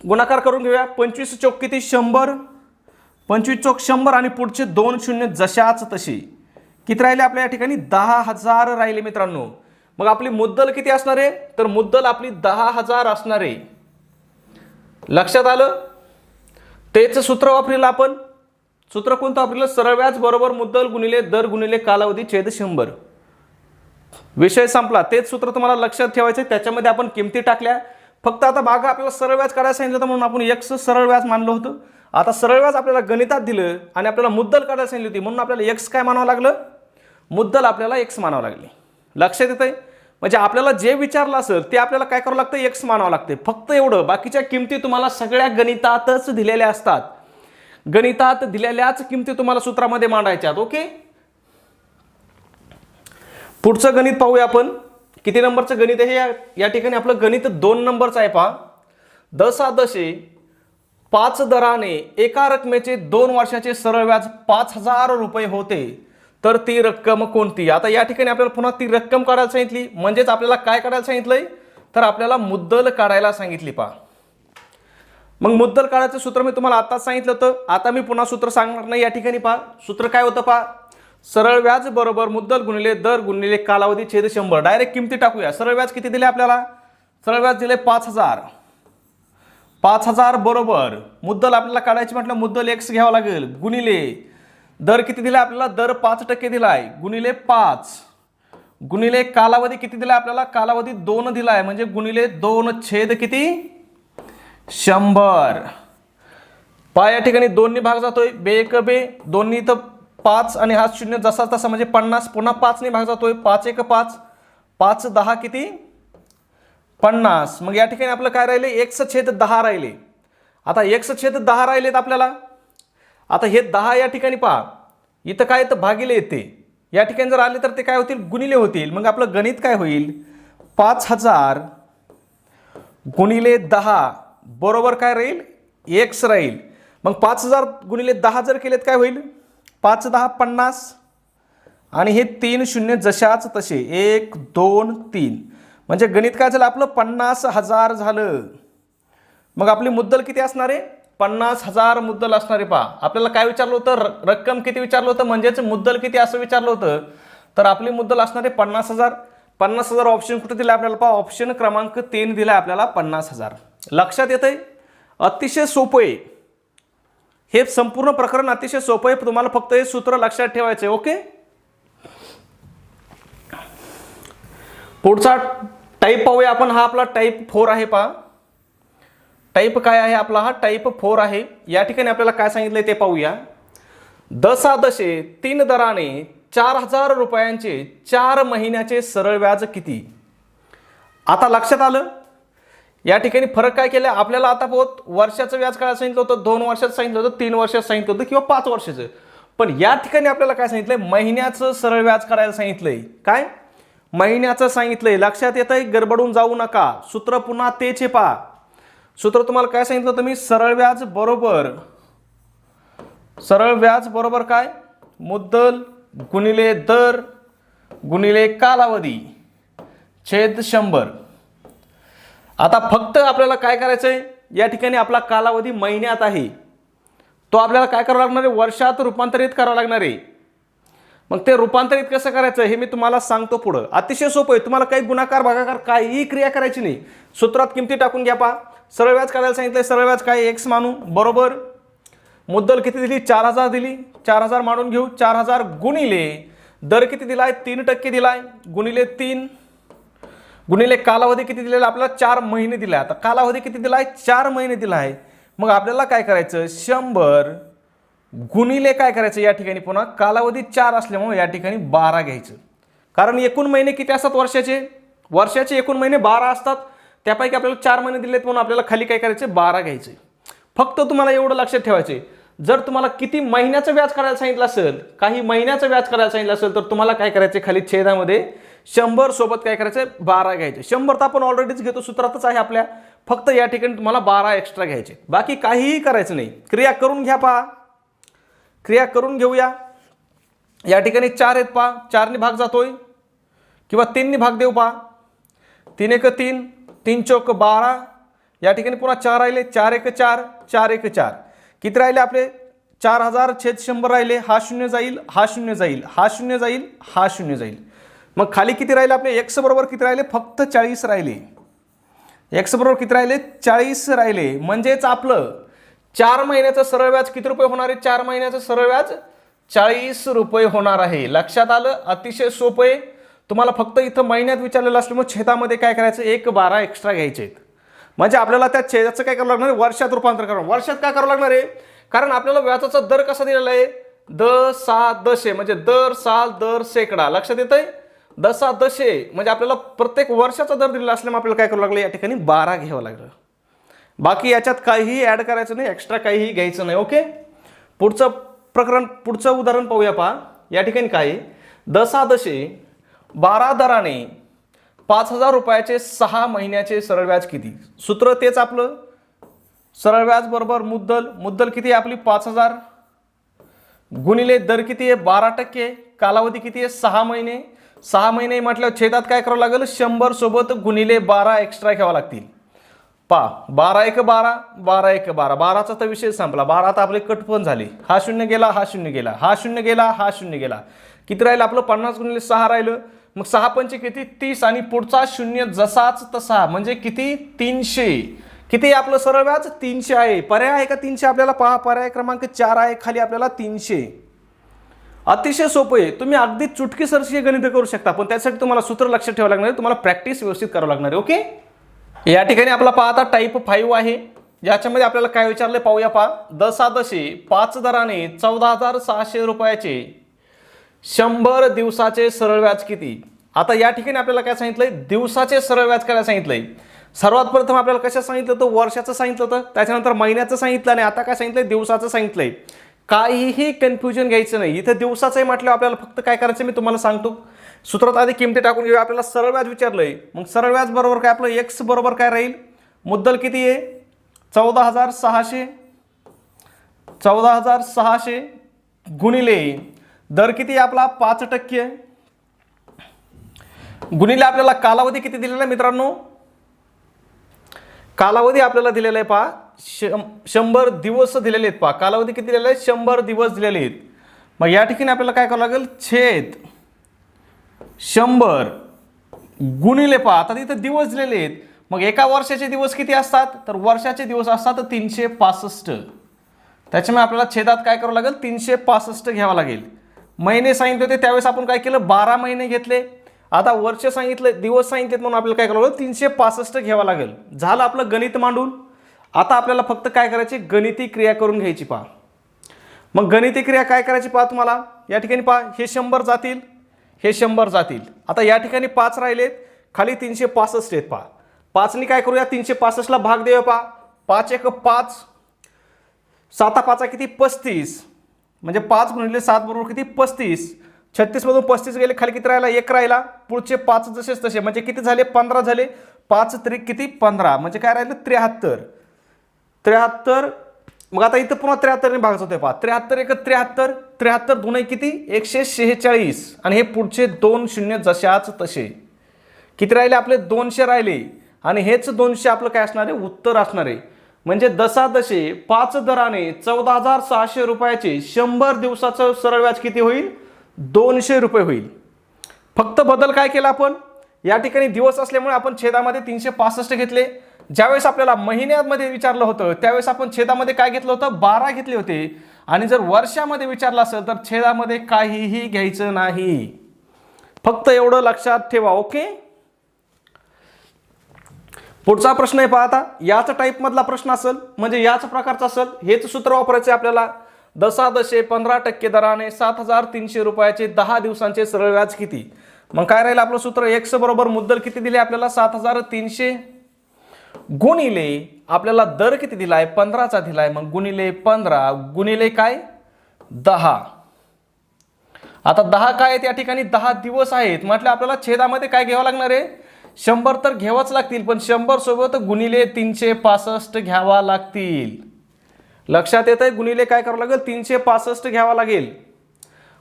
गुणाकार करून घेऊया 25 चौक किती 100, 25 चौक 100 आणि पुढचे 2 0 जशाच तसे. किती राहिले आपल्या या ठिकाणी 10,000 राहिले मित्रांनो. मग आपली मुद्दल किती असणार आहे, तर मुद्दल आपली 10,000 असणार आहे. लक्षात आलं. तेच सूत्र वापरलं आपण. सूत्र कोणतं वापरलं, सरळ व्याज बरोबर मुद्दल गुणिले दर गुणिले कालावधी छेद 100. विषय संपला. तेच सूत्र तुम्हाला लक्षात ठेवायचं. त्याच्यामध्ये आपण किमती टाकल्या. फक्त आता मागं आपल्याला सरळ व्याज काढायला सांगितलं होतं म्हणून आपण एक्स सरळ व्याज मानलं होतं. आता सरळ व्याज आपल्याला गणितात दिलं आणि आपल्याला मुद्दल काढायला सांगितली होती म्हणून आपल्याला एक्स काय मानावं लागलं, मुद्दल आपल्याला एक्स मानावं लागली. लक्षात येतंय. म्हणजे आपल्याला जे विचारलं असेल ते आपल्याला काय करावं लागतं, एक्स मानावं लागते. फक्त एवढं. बाकीच्या किमती तुम्हाला सगळ्या गणितातच दिलेल्या असतात. गणितात दिलेल्याच किमती तुम्हाला सूत्रामध्ये मांडायच्यात. ओके. पुढचं गणित पाहूया आपण. किती नंबरचं गणित आहे या ठिकाणी आपलं गणित 2 नंबरचं आहे. पहा, दशादशे 5 दराने एका रकमेचे 2 वर्षाचे सरळ व्याज 5,000 रुपये होते तर ती रक्कम कोणती. आता या ठिकाणी आपल्याला पुन्हा ती रक्कम काढायला सांगितली. म्हणजेच आपल्याला काय काढायला सांगितलंय, तर आपल्याला मुद्दल काढायला सांगितली. पहा, मग मुद्दल काढायचं सूत्र मी तुम्हाला आताच सांगितलं होतं. आता मी पुन्हा सूत्र सांगणार नाही. या ठिकाणी पहा सूत्र काय होतं. पहा, सरळ व्याज बरोबर मुद्दल गुणिले दर गुणिले कालावधी छेद 100. डायरेक्ट किमती टाकूया. सरळ व्याज किती दिले आपल्याला, सरळ व्याज दिले 5,000. 5,000 बरोबर मुद्दल आपल्याला काढायची म्हटलं मुद्दल एक्स घ्यावं लागेल गुणिले दर किती दिला आपल्याला, दर 5% दिलाय गुणिले 5 गुणिले कालावधी किती दिला आपल्याला, कालावधी 2 दिलाय म्हणजे गुणिले 2 छेद किती 100. पहा या ठिकाणी 2 ने भाग जातोय. बे एक बे 2 नी तर 5 आणि हा 0 जसा तसा म्हणजे 50. पुन्हा 5 ने भाग जातोय. 5 एक 5, 5 10 किती 50. मग या ठिकाणी आपलं काय राहिले, x/10 राहिले. आता x/10 राहिलेत आपल्याला. आता हे 10 या ठिकाणी पहा इथं काय येतं, भागिले येते. या ठिकाणी जर आले तर ते काय होतील, गुणिले होतील. मग आपलं गणित काय होईल, 5,000 गुणिले 10 बरोबर काय राहील, x राहील. मग 5,000 गुणिले 10 जर केलेत काय होईल, 5 10 50 आणि हे 3 शून्य जशाच तसे 1 2 3 म्हणजे गणित काय झालं आपलं 50,000 झालं. मग आपली मुद्दल किती असणार आहे, 50,000 मुद्दल असणार आहे. पहा आपल्याला काय विचारलं होतं, रक्कम किती विचारलं होतं म्हणजेच मुद्दल किती असं विचारलं होतं. तर आपली मुद्दल असणार आहे 50,000. 50,000 ऑप्शन कुठे दिला आपल्याला, पहा ऑप्शन क्रमांक 3 दिला आपल्याला 50,000. लक्षात येतंय, अतिशय सोपं आहे हे संपूर्ण प्रकरण, अतिशय सोपं आहे. तुम्हाला फक्त हे सूत्र लक्षात ठेवायचं आहे. ओके. पुढचा टाईप पाहूया आपण. हा आपला टाईप 4 आहे. पहा टाईप काय आहे आपला, हा टाईप 4 आहे. या ठिकाणी आपल्याला काय सांगितलंय ते पाहूया. दशादशे 3 दराने 4,000 रुपयांचे 4 महिन्याचे सरळ व्याज किती. आता लक्षात आलं. या ठिकाणी फरक काय केला आपल्याला, आता बहुत वर्षाचं व्याज काढायला सांगितलं होतं, 2 वर्षाचं सांगितलं होतं, 3 वर्षाचं सांगितलं होतं किंवा 5 वर्षाचं. पण या ठिकाणी आपल्याला काय सांगितलंय, महिन्याचं सरळ व्याज काढायला सांगितलंय. काय महिन्याचं सांगितलंय. लक्षात येतंय, गडबडून जाऊ नका. सूत्र पुन्हा तेच आहे. पहा सूत्र तुम्हाला काय सांगितलं होतं मी, सरळ व्याज बरोबर काय, मुद्दल गुणिले दर गुणिले कालावधी छेद 100. आता फक्त आपल्याला काय करायचंय, या ठिकाणी आपला कालावधी महिन्यात आहे, तो आपल्याला काय करावं लागणार आहे, वर्षात रूपांतरित करावं लागणार आहे. मग ते रूपांतरित कसं करायचं हे मी तुम्हाला सांगतो पुढं. अतिशय सोपं आहे. तुम्हाला काही गुणाकार भागाकार काहीही क्रिया करायची नाही. सूत्रात किमती टाकून घ्या. पहा सरळ व्याज काढायला सांगितलंय, सरळ व्याज काय x मानू बरोबर, मुद्दल किती दिली 4,000 दिली, 4,000 मानून घेऊ. 4,000 गुणिले दर किती दिलाय 3% दिलाय गुणिले 3 गुणिले कालावधी किती दिलेला आपल्याला 4 महिने दिलाय. आता कालावधी किती दिलाय 4 महिने दिलाय. मग आपल्याला काय करायचं, 100 गुणिले काय करायचं, या ठिकाणी पुन्हा कालावधी 4 असल्यामुळे या ठिकाणी 12 घ्यायचं. कारण एकूण महिने किती असतात वर्षाचे एकूण महिने 12 असतात. त्यापैकी आपल्याला 4 महिने दिलेत म्हणून आपल्याला खाली काय करायचे 12 घ्यायचे. फक्त तुम्हाला एवढं लक्षात ठेवायचे, जर तुम्हाला किती महिन्याचं व्याज करायला सांगितलं असेल, काही महिन्याचं व्याज करायला सांगितलं असेल तर तुम्हाला काय करायचे, खाली छेदामध्ये 100 सोबत काय करायचं 12 घ्यायचे. 100 तर आपण ऑलरेडीच घेतो, सूत्रातच आहे आपल्या. फक्त या ठिकाणी तुम्हाला 12 एक्स्ट्रा घ्यायचे. बाकी काहीही करायचं नाही. क्रिया करून घ्या. पहा क्रिया करून घेऊया. या ठिकाणी 4 आहेत. पहा 4 ने भाग जातोय किंवा 3 ने भाग देऊ. पहा 3 एक 3, 3 चौक 12. या ठिकाणी पुन्हा 4 राहिले, 4 एक 4, 4 एक 4 किती राहिले आपले 4000 छेद 100 राहिले, हा शून्य जाईल, हा शून्य जाईल, हा शून्य जाईल, हा शून्य जाईल. मग खाली किती राहिले आपले? x बरोबर किती राहिले? फक्त 40 राहिले. x बरोबर किती राहिले? 40 राहिले. म्हणजेच आपलं 4 महिन्याचं सरळ व्याज किती रुपये होणार आहे? 4 महिन्याचं सरळ व्याज 40 रुपये होणार आहे. लक्षात आलं? अतिशय सोपं आहे. तुम्हाला फक्त इथं महिन्यात विचारलेलं असल्यामुळे छेदामध्ये काय करायचं? 1/12 एक्स्ट्रा घ्यायचे आहेत. म्हणजे आपल्याला त्या छेदाचं काय करावं लागणार आहे? वर्षात रूपांतर करावं. वर्षात काय करावं लागणार आहे? कारण आपल्याला व्याजाचा दर कसा दिलेला आहे? दशा दशे, म्हणजे दर साल दर शेकडा. लक्षात येतंय? दशा दशे म्हणजे आपल्याला प्रत्येक वर्षाचा दर दिलेला असल्यामुळे आपल्याला काय करावं लागलं? या ठिकाणी 12 घ्यावं लागलं. बाकी याच्यात काहीही ऍड करायचं नाही, एक्स्ट्रा काहीही घ्यायचं नाही. ओके, पुढचं प्रकरण, पुढचं उदाहरण पाहूया. पहा या ठिकाणी काय? दशा दशे 12 दराने 5000 रुपयाचे 6 महिन्याचे सरळ व्याज किती? सूत्र तेच आपलं, सरळ व्याज बरोबर मुद्दल. मुद्दल किती आहे आपली? 5000 गुणिले दर किती आहे? 12%. कालावधी किती आहे? 6 महिने. 6 महिने म्हटल्यावर छेदात काय करावं लागेल? 100 सोबत गुणिले 12 एक्स्ट्रा घ्यावा लागतील. पहा 12 1 12, 12 1 12, 12चा तर विषय संपला. 12 आता आपले कट पण झाले. हा शून्य गेला, हा शून्य गेला, हा शून्य गेला, हा शून्य गेला. किती राहिलं आपलं? 50 गुणिले 6 राहिलं. मग 6 पंचे किती? 30 आणि पुढचा शून्य जसाच तसा, म्हणजे किती? 300. किती आपलं सरळ व्याज? 300 आहे. पर्याय आहे का 300 आपल्याला? पहा पर्याय क्रमांक 4 आहे खाली आपल्याला 300. अतिशय सोपं आहे. तुम्ही अगदी चुटकीसरशी गणित करू शकता, पण त्यासाठी तुम्हाला सूत्र लक्षात ठेवावं लागणार आहे. तुम्हाला प्रॅक्टिस व्यवस्थित करावं लागणार आहे. ओके, या ठिकाणी आपला पहा आता टाईप 5 आहे. याच्यामध्ये आपल्याला काय विचारले पाहूया. पहा दशा दशे 5 दराने 14600 रुपयाचे 100 दिवसाचे सरळ व्याज किती? आता या ठिकाणी आपल्याला काय सांगितलंय? दिवसाचे सरळ व्याज करायला सांगितलंय. सर्वात प्रथम आपल्याला कशा सांगितलं होतं? वर्षाचं सांगितलं होतं, त्याच्यानंतर महिन्याचं सांगितलं आणि आता काय सांगितलंय? दिवसाचं सांगितलंय. काहीही कन्फ्युजन घ्यायचं नाही. इथे दिवसाचं आहे म्हटलं आपल्याला फक्त काय करायचं मी तुम्हाला सांगतो. सूत्रात आधी किमती टाकून घेऊया. आपल्याला सरळ व्याज विचारलंय, मग सरळ व्याज बरोबर काय आपलं? x बरोबर काय राहील? मुद्दल किती आहे? 14600. 14600 गुणिले दर किती आहे आपला? 5%. गुणिले आपल्याला कालावधी किती दिलेला आहे मित्रांनो? कालावधी आपल्याला दिलेला आहे पहा 100 दिवस दिलेले आहेत. पहा कालावधी किती दिलेला आहे? 100 दिवस दिलेले आहेत. मग या ठिकाणी आपल्याला काय करावं लागेल? छेद 100 गुणिले पहा आता तिथे दिवस दिलेले आहेत. मग एका वर्षाचे दिवस किती असतात? तर वर्षाचे दिवस असतात 365. त्याच्यामुळे आपल्याला छेदात काय करावं लागेल? 365 घ्यावं लागेल. महिने सांगितले होते त्यावेळेस आपण काय केलं? 12 महिने घेतले. आता वर्ष सांगितले, दिवस सांगितलेत म्हणून आपल्याला काय करावं लागेल? 365 घ्यावं लागेल. झालं आपलं गणित मांडून. आता आपल्याला फक्त काय करायची? गणिती क्रिया करून घ्यायची. पहा मग गणिती क्रिया काय करायची पहा तुम्हाला. या ठिकाणी पहा हे 100 जातील, हे 100 जातील. आता या ठिकाणी 5 राहिलेत, खाली 365 आहेत. पहा 5नी काय करूया? 365ला भाग देऊया. पहा 5 1 5, 7 5 किती? 35. म्हणजे 5 गुणिले 7 बरोबर किती? 35. 36 मधून 35 गेले, खाली किती राहिला? 1 राहिला. पुढचे 5 जसेच तसे, म्हणजे किती झाले? 15 झाले. 5 त्रिक किती? 15, म्हणजे काय राहिलं? 73. 73. मग आता इथं पुन्हा 73 ने भागायचं होते. पहा 73 1 73, 73 2 किती? 146. आणि हे पुढचे 2 शून्य जशाच तसे. किती राहिले आपले? 200 राहिले. आणि हेच 200 आपलं काय असणार आहे? उत्तर असणार आहे. म्हणजे दशा दशे 5 दराने 14600 रुपयाचे 100 दिवसाचं सरळ व्याज किती होईल? 200 रुपये होईल. फक्त बदल काय केला आपण? या ठिकाणी दिवस असल्यामुळे आपण छेदामध्ये 365 घेतले. ज्यावेळेस आपल्याला महिन्यामध्ये विचारलं होतं त्यावेळेस आपण छेदामध्ये काय घेतलं होतं? 12 घेतले होते. आणि जर वर्षामध्ये विचारलं असेल तर छेदामध्ये काहीही घ्यायचं नाही. फक्त एवढं लक्षात ठेवा. ओके, पुढचा प्रश्न आहे पहा. आता याच टाईप मधला प्रश्न असेल, म्हणजे याच प्रकारचा असेल. हेच सूत्र वापरायचे आपल्याला. दशा दशे 15% दराने 7300 रुपयाचे 10 दिवसांचे सरळ व्याज किती? मग काय राहील आपलं सूत्र? x बरोबर मुद्दल किती दिले आपल्याला? 7300 गुणिले आपल्याला दर किती दिलाय? 15चा दिलाय. मग गुणिले 15 गुणिले काय? 10. आता 10 काय आहेत या ठिकाणी? 10 दिवस आहेत. म्हटलं आपल्याला छेदामध्ये काय घ्यावं लागणार आहे? 100 तर घ्यावंच लागतील, पण 100 सोबत गुणिले 365 घ्यावा लागतील. लक्षात येत आहे? गुणिले काय करावं लागेल? 365 घ्यावा लागेल.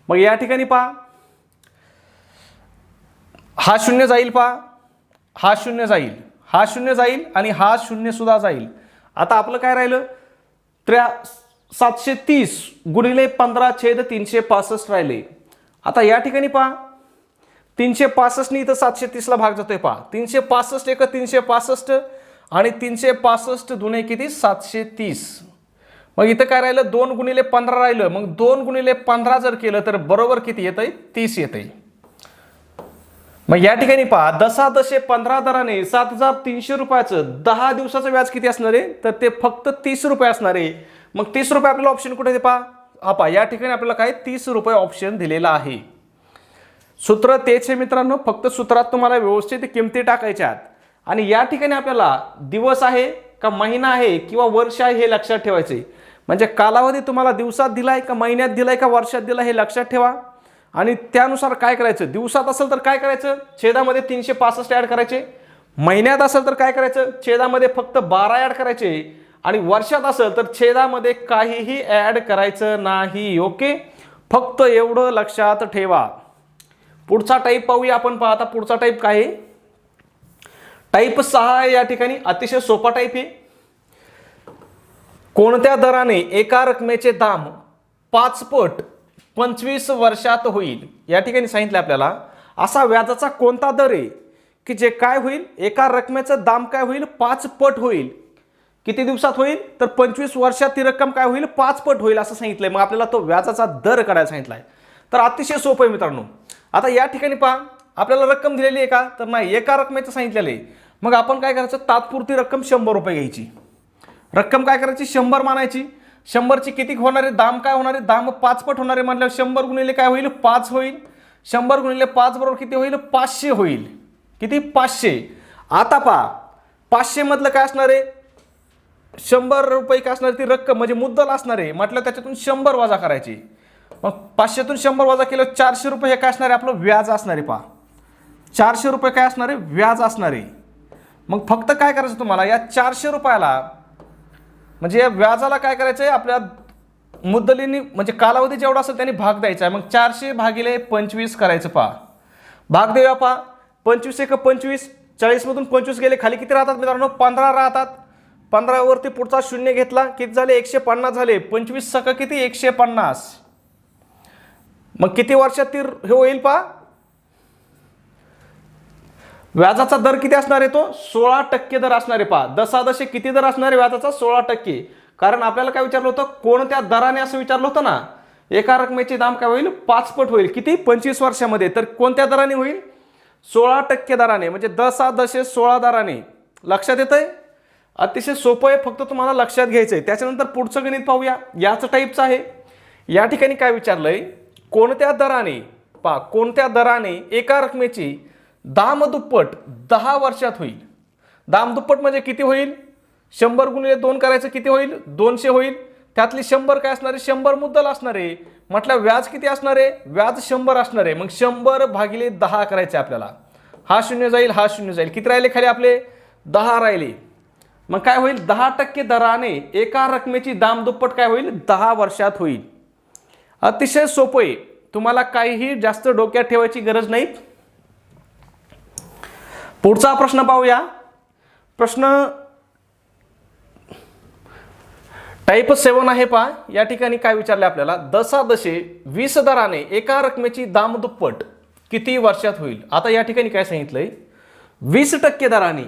मग या ठिकाणी पहा हा शून्य जाईल. पहा हा शून्य जाईल, हा शून्य जाईल आणि हा शून्य सुद्धा जाईल. आता आपलं काय राहिलं? 730 गुणिले 15/365 राहिले. आता या ठिकाणी पहा 365 नी इथं 730 ला भाग जातोय. पहा 365 एक 365 आणि 365 दुने किती 730. मग इथं काय राहिलं 2 गुणिले 15 राहिलं. मग 2 गुणिले 15 जर केलं तर बरोबर किती येतंय 30 येतंय. मग या ठिकाणी पहा 10/15 दराने 7,300 रुपयाचं 10 दिवसाचं व्याज किती असणार आहे तर ते फक्त 30 रुपये असणार आहे. मग 30 रुपये आपल्याला ऑप्शन कुठे पहा हा पहा या ठिकाणी आपल्याला काय 30 रुपये ऑप्शन दिलेला आहे. सूत्र तेच आहे मित्रांनो, फक्त सूत्रात तुम्हाला व्यवस्थित किमती टाकायच्या आहेत. आणि या ठिकाणी आपल्याला दिवस आहे का महिना आहे किंवा वर्ष आहे हे लक्षात ठेवायचे. म्हणजे कालावधी तुम्हाला दिवसात दिलाय का महिन्यात दिलाय का वर्षात दिला हे लक्षात ठेवा. आणि त्यानुसार काय करायचं, दिवसात असेल तर काय करायचं छेदामध्ये 365 ऍड करायचे. महिन्यात असेल तर काय करायचं छेदामध्ये फक्त 12 ऍड करायचे. आणि वर्षात असेल तर छेदामध्ये काहीही ऍड करायचं नाही. ओके, फक्त एवढं लक्षात ठेवा. पुढचा टाईप पाहूया आपण. पहा आता पुढचा टाईप काय आहे, टाईप 6 आहे. या ठिकाणी अतिशय सोपा टाईप आहे. कोणत्या दराने एका रकमेचे दाम 5 पट 25 वर्षात होईल. या ठिकाणी सांगितलं आपल्याला असा व्याजाचा कोणता दर आहे की जे काय होईल एका रकमेचं दाम काय होईल 5 पट होईल. किती दिवसात होईल तर 25 वर्षात ती रक्कम काय होईल 5 पट होईल असं सांगितलंय. मग आपल्याला तो व्याजाचा दर काढायला सांगितलाय. तर अतिशय सोपं आहे मित्रांनो. आता या ठिकाणी पहा आपल्याला रक्कम दिलेली आहे का तर नाही, एका रकमेचं सांगितलेलं आहे. मग आपण काय करायचं तात्पुरती रक्कम 100 रुपये घ्यायची. रक्कम काय करायची 100 मानायची. 100ची किती होणार आहे दाम काय होणार आहे दाम 5 पट होणार आहे म्हटल्यावर 100 गुणिले काय होईल 5 होईल. 100 गुणिले 5 बरोबर किती होईल 500 होईल. किती 500. आता पहा 500 मधलं काय असणार आहे 100 रुपये काय असणार ती रक्कम म्हणजे मुद्दल असणार आहे म्हटलं त्याच्यातून 100 वजा करायची. मग 500तून 100 वजा केलं 400 रुपये हे काय असणार आहे आपलं व्याज असणार आहे. पहा 400 रुपये काय असणार आहे व्याज असणार आहे. मग फक्त काय करायचं तुम्हाला या 400 रुपयाला म्हणजे या व्याजाला काय करायचं आहे आपल्या मुद्दलीने म्हणजे कालावधी जेवढा असेल त्यांनी भाग द्यायचा आहे. मग 400 भागिले 25 करायचं. पहा भाग देऊया. पहा 25 एक 25 40 मधून 25 गेले खाली किती राहतात मित्रांनो 15 राहतात. 15 वरती पुढचा शून्य घेतला किती झाले 150 झाले. 25 सक किती 150. मग किती वर्षात ती हे होईल पहा व्याजाचा दर किती असणार आहे तो 16% दर असणार आहे. पहा 10 किती दर असणार आहे व्याजाचा 16%. कारण आपल्याला काय विचारलं होतं कोणत्या दराने असं विचारलं होतं ना. एका रकमेचे दाम काय होईल 5 पट होईल किती 25 वर्षामध्ये. तर कोणत्या दराने होईल 16% दराने म्हणजे 10/16 दराने. लक्षात येतंय अतिशय सोपं आहे फक्त तुम्हाला लक्षात घ्यायचंय. त्याच्यानंतर पुढचं गणित पाहूया याच टाईपचं आहे. या ठिकाणी काय विचारलंय कोणत्या दराने पहा कोणत्या दराने एका रकमेची दाम दुप्पट 10 वर्षात होईल. दाम दुप्पट म्हणजे किती होईल 100 गुणिले 2 करायचं किती होईल 200 होईल. त्यातली 100 काय असणार आहे 100 मुद्दल असणार आहे. म्हटलं व्याज किती असणार आहे व्याज 100 असणार आहे. मग 100 भागिले 10 करायचे आपल्याला. हा शून्य जाईल हा शून्य जाईल. किती राहिले खाली आपले 10 राहिले. मग काय होईल 10% दराने एका रकमेची दाम दुप्पट काय होईल 10 वर्षात होईल. अतिशय सोपं आहे तुम्हाला काहीही जास्त डोक्यात ठेवायची गरज नाही. पुढचा प्रश्न पाहूया. प्रश्न टाईप 7 आहे. पहा या ठिकाणी काय विचारले आपल्याला 10/20 दराने एका रकमेची दाम दुप्पट किती वर्षात होईल. आता या ठिकाणी काय सांगितलंय 20% दराने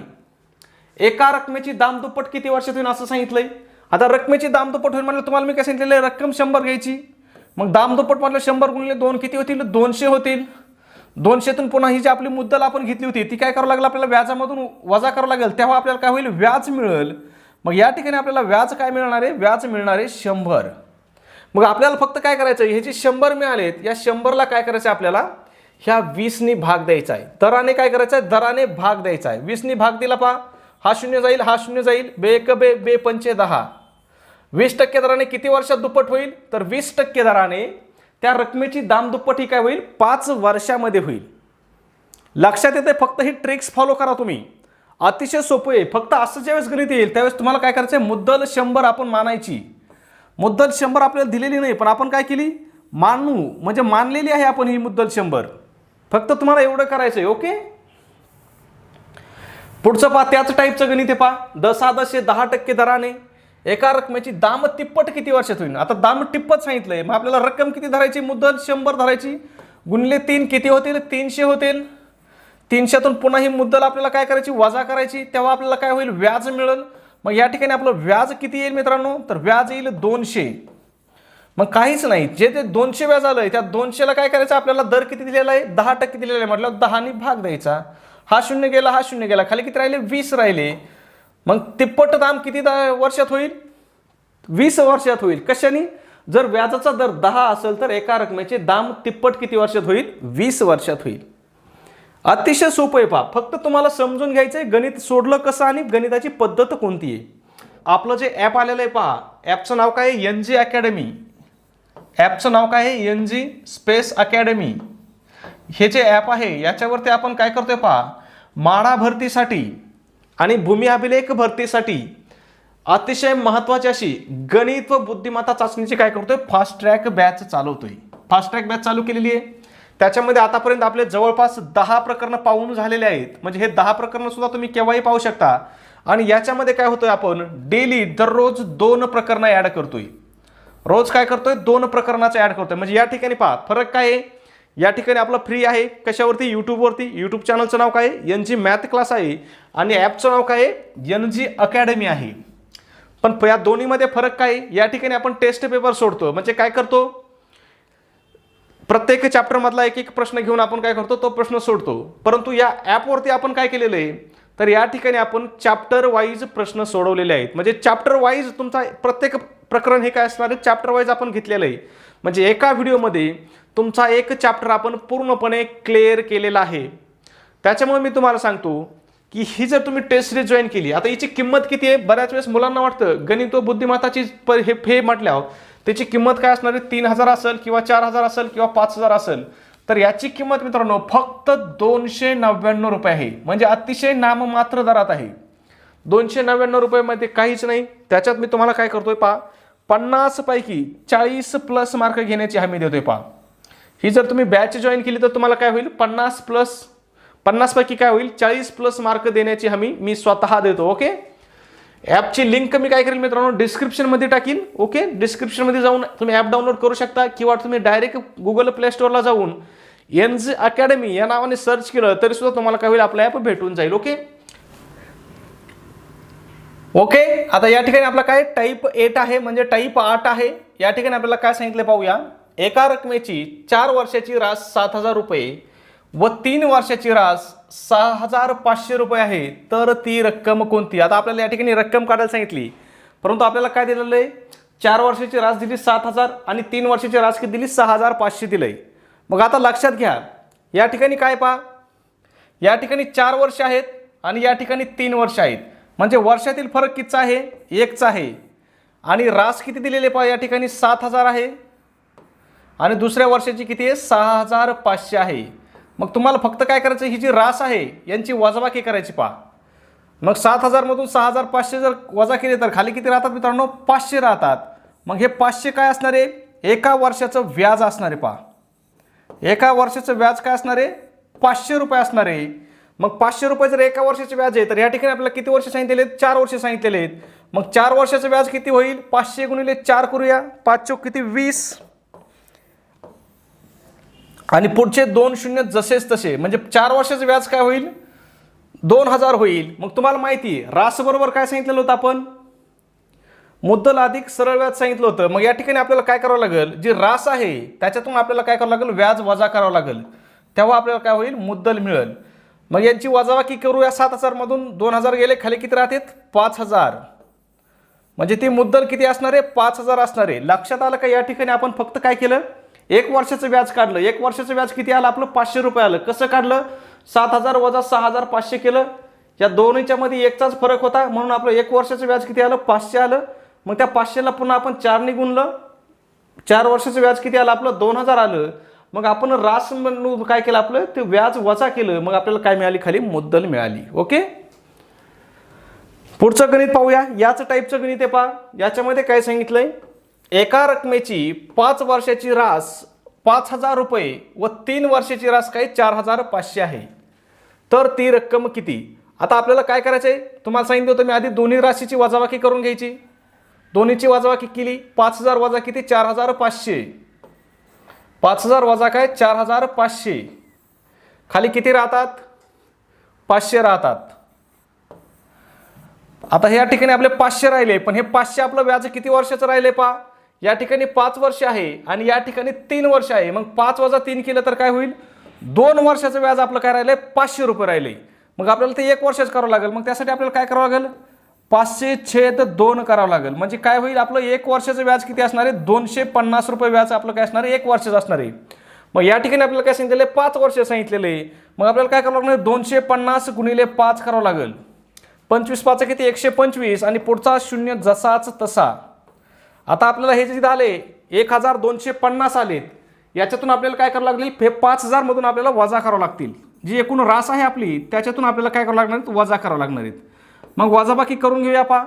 एका रकमेची दाम दुप्पट किती वर्षात होईल असं सांगितलंय. आता रकमेची दाम दुप्पट होईल म्हणजे तुम्हाला मी काय सांगितलेलं रक्कम 100 घ्यायची. मग दाम दुप्पट म्हटलं 100 गुणिले 2 किती होतील 200 होतील. 200तून पुन्हा ही जी आपली मुद्दल आपण घेतली होती ती काय करावं लागेल आपल्याला व्याजामधून वजा करावं लागेल तेव्हा आपल्याला काय होईल व्याज मिळेल. मग या ठिकाणी आपल्याला व्याज काय मिळणार आहे व्याज मिळणार आहे 100. मग आपल्याला फक्त काय करायचं हे जे 100 मिळालेत या 100ला काय करायचं आपल्याला ह्या 20नी भाग द्यायचा आहे. दराने काय करायचं आहे दराने भाग द्यायचा आहे. 20नी भाग दिला पहा हा शून्य जाईल हा शून्य जाईल. बे एक बे बे पंचे 10. 20% दराने किती वर्षात दुप्पट होईल तर 20% दराने त्या रकमेची दाम दुप्पट ही काय होईल 5 वर्षामध्ये होईल. लक्षात येते फक्त ही ट्रिक्स फॉलो करा तुम्ही. अतिशय सोपं आहे. फक्त असं ज्यावेळेस गणित येईल त्यावेळेस तुम्हाला काय करायचं मुद्दल 100 आपण मानायची. मुद्दल 100 आपल्याला दिलेली नाही पण आपण काय केली मानू म्हणजे मानलेली आहे आपण ही मुद्दल 100. फक्त तुम्हाला एवढं करायचं आहे. ओके पुढचं पहा त्याच टाईपचं गणित आहे. पहा 10/10 10% दराने एका रकमेची दाम तिप्पट किती वर्षात होईल? आता दाम तिप्पट सांगितलंय, मग आपल्याला रक्कम किती धरायची? मुद्दल 100 धरायची, गुणिले 3 किती होतील? 300 होतील. 300तून पुन्हा ही मुद्दल आपल्याला काय करायची? वजा करायची, तेव्हा आपल्याला काय होईल? व्याज मिळेल. मग या ठिकाणी आपलं व्याज किती येईल मित्रांनो? तर व्याज येईल 200. मग काहीच नाही, जे ते 200 व्याज आलंय त्या 200ला काय करायचं? आपल्याला दर किती दिलेला आहे? 10% दिलेला आहे, म्हटलं 10 भाग द्यायचा. हा शून्य गेला, हा शून्य गेला, खाली किती राहिले? 20 राहिले. मग तिप्पट दाम किती वर्षात होईल? 20 वर्षात होईल. कशाने? जर व्याजाचा दर 10 असेल तर एका रकमेचे दाम तिप्पट किती वर्षात होईल? 20 वर्षात होईल. अतिशय सोपं आहे पहा, फक्त तुम्हाला समजून घ्यायचंय गणित सोडलं कसं आणि गणिताची पद्धत कोणती आहे. आपलं जे ॲप आलेलं आहे पहा, ॲपचं नाव काय आहे? NG academy. ॲपचं नाव काय आहे? NG space academy. हे जे ॲप आहे याच्यावरती आपण काय करतोय पहा, माडा भरतीसाठी आणि भूमी अभिलेख भरतीसाठी अतिशय महत्त्वाची अशी गणित व बुद्धिमत्ता चाचणीची काय करतोय? फास्ट ट्रॅक बॅच चालवतोय. फास्ट ट्रॅक बॅच चालू केलेली आहे. त्याच्यामध्ये आतापर्यंत आपले जवळपास 10 प्रकरणं पाहून झालेले आहेत. म्हणजे हे 10 प्रकरणं सुद्धा तुम्ही केव्हाही पाहू शकता. आणि याच्यामध्ये काय होतंय, आपण डेली दररोज 2 प्रकरणं ॲड करतोय. रोज काय करतोय? 2 प्रकरणाचं ॲड करतोय. म्हणजे या ठिकाणी पहा फरक काय आहे. या ठिकाणी आपलं फ्री आहे, कशावरती? यूट्यूबवरती. यूट्यूब चॅनलचं नाव काय आहे? NG मॅथ क्लास आहे. आणि ॲपचं नाव काय आहे? NG अकॅडमी आहे. पण या दोन्हीमध्ये फरक काय? या ठिकाणी आपण टेस्ट पेपर सोडतो, म्हणजे काय करतो? प्रत्येक चॅप्टर मधला एक प्रश्न घेऊन आपण काय करतो? तो प्रश्न सोडतो. परंतु या ॲपवरती आपण काय केलेलं आहे, तर या ठिकाणी आपण चॅप्टर वाईज प्रश्न सोडवलेले आहेत. म्हणजे चॅप्टर वाईज तुमचा प्रत्येक प्रकरण हे काय असणार आहे? चॅप्टर वाईज आपण घेतलेलं आहे. म्हणजे एका व्हिडिओमध्ये तुमचा एक चॅप्टर आपण पूर्णपणे क्लिअर केलेला आहे. त्याच्यामुळे मी तुम्हाला सांगतो की ही जर तुम्ही टेस्ट सिरीज जॉईन केली, आता हिची किंमत किती आहे? बऱ्याच वेळेस मुलांना वाटतं गणित व बुद्धिमत्ताची हे म्हटल्यावर त्याची किंमत काय असणार आहे? 3000 असेल किंवा 4000 असेल किंवा 5000 असेल. तर याची किंमत मित्रांनो फक्त 299 रुपये आहे. म्हणजे अतिशय नाममात्र दरात आहे. 299 रुपयामध्ये काहीच नाही. त्याच्यात मी तुम्हाला काय करतोय पहा, 50 पैकी 40 प्लस मार्क घेण्याची हमी देतोय पहा. ही जर तुम्ही बॅच जॉईन केली तर तुम्हाला काय होईल? 50 पैकी काय होईल? 40 प्लस मार्क देण्याची हमी मी स्वतः देतो. ओके. ॲपची लिंक मी काय करेल मित्रांनो? डिस्क्रिप्शनमध्ये टाकील. ओके. डिस्क्रिप्शनमध्ये जाऊन तुम्ही ॲप डाउनलोड करू शकता किंवा तुम्ही डायरेक्ट गुगल प्ले स्टोअरला जाऊन NG अकॅडमी या नावाने सर्च केलं तरी सुद्धा तुम्हाला काय होईल? आपला ॲप भेटून जाईल. ओके. ओके. आता या ठिकाणी आपला काय टाईप 8 आहे, म्हणजे टाईप 8 आहे. या ठिकाणी आपल्याला काय सांगितलं पाहूया. एका रकमेची 4 वर्षाची रास 7000 रुपये व 3 वर्षाची रास 6500 रुपये आहे, तर ती रक्कम कोणती? आता आपल्याला या ठिकाणी रक्कम काढायला सांगितली, परंतु आपल्याला काय दिलेलं आहे? 4 वर्षाची रास दिली 7000 आणि 3 वर्षाची रास किती दिली? 6500 दिलंय. मग आता लक्षात घ्या, या ठिकाणी काय पहा, या ठिकाणी 4 वर्ष आहेत आणि या ठिकाणी 3 वर्ष आहेत. म्हणजे वर्षातील फरक कितीचा आहे? 1चा आहे. आणि रास किती दिलेले पहा, या ठिकाणी 7000 आहे आणि दुसऱ्या वर्षाची किती आहे? 6500 आहे. मग तुम्हाला फक्त काय करायचं? ही जी रास आहे यांची वजाबाकी करायची पहा. मग 7000 मधून 6500 जर वजा केले तर खाली किती राहतात मित्रांनो? 500 राहतात. मग हे 500 काय असणार आहे? एका वर्षाचं व्याज असणार आहे पहा. एका वर्षाचं व्याज काय असणार आहे? 500 रुपये असणार आहे. मग 500 रुपये जर एका वर्षाचे व्याज आहे तर या ठिकाणी आपल्याला किती वर्ष सांगितलेले आहेत? 4 वर्ष सांगितलेले आहेत. मग 4 वर्षाचं व्याज किती होईल? 500 गुणिले 4 करूया. 5 चौक किती? 20. आणि पुढचे 2 शून्य जसेच तसे, म्हणजे 4 वर्षाचं व्याज काय होईल? 2000 होईल. मग तुम्हाला माहिती आहे रास बरोबर काय सांगितलेलं होतं आपण? मुद्दल अधिक सरळ व्याज सांगितलं होतं. मग या ठिकाणी आपल्याला काय करावं लागेल? जी रास आहे त्याच्यातून आपल्याला काय करावं लागेल? व्याज वजा करावं लागेल. तेव्हा आपल्याला काय होईल? मुद्दल मिळेल. मग यांची वजाबाकी करूया. 7000 मधून 2000 गेले, खाली किती राहतात? 5000. म्हणजे ती मुद्दल किती असणार आहे? 5000 असणार आहे. लक्षात आलं का? या ठिकाणी आपण फक्त काय केलं? 1 वर्षाचं व्याज काढलं. 1 वर्षाचं व्याज किती आलं? आपलं 500 रुपये आलं. कसं काढलं? 7000 वजा 6500 केलं. या दोन्हीच्या मध्ये 1चाच फरक होता म्हणून आपलं 1 वर्षाचं व्याज किती आलं? 500 आलं. मग त्या 500ला पुन्हा आपण 4 ने गुणलं. 4 वर्षाचं व्याज किती आलं? आपलं 2000 आलं. मग आपण रास म्हणून काय केलं? आपलं ते व्याज वजा केलं. मग आपल्याला काय मिळाली? खाली मुद्दल मिळाली. ओके. पुढचं गणित पाहूया. याच टाईपचं गणित आहे पहा. याच्यामध्ये काय सांगितलंय? एका रकमेची 5 वर्षाची रास 5000 रुपये व 3 वर्षाची रास काय? 4500 आहे, तर ती रक्कम किती? आता आपल्याला काय करायचं आहे? तुम्हाला सांगितलं होतं मी आधी दोन्ही राशीची वजाबाकी करून घ्यायची. दोन्हीची वजाबाकी केली, 5000 वजा किती 4500, 5000 वजा काय 4500, खाली किती राहतात 500 राहतात. आता या ठिकाणी आपले 500 राहिले, पण हे 500 आपलं व्याज किती वर्षाचं राहिले पहा. या ठिकाणी 5 वर्ष आहे आणि या ठिकाणी 3 वर्ष आहे. मग 5 वजा 3 केलं तर काय होईल, 2 वर्षाचं व्याज आपलं काय राहिले 500 रुपये राहिले. मग आपल्याला ते 1 वर्षच करावं लागेल. मग त्यासाठी आपल्याला काय करावं लागेल 500/2 करावं लागेल. म्हणजे काय होईल आपलं 1 वर्षाचं व्याज किती असणार आहे 250 रुपये व्याज आपलं काय असणार आहे 1 वर्षाचं असणार आहे. मग या ठिकाणी आपल्याला काय सांगितलेलं आहे 5 वर्ष सांगितलेलं आहे. मग आपल्याला काय करावं लागणार 250 गुणिले 5 करावं लागेल. 25 5 किती 125 आणि पुढचा शून्य जसाच तसा. आता आपल्याला हे जे आले 1250 आलेत, याच्यातून आपल्याला काय करावं लागेल हे 5000 मधून आपल्याला वजा करावं लागतील. जी एकूण रास आहे आपली त्याच्यातून आपल्याला काय करावं लागणार वजा करावं लागणार आहेत. मग वजाबाकी करून घेऊया पहा.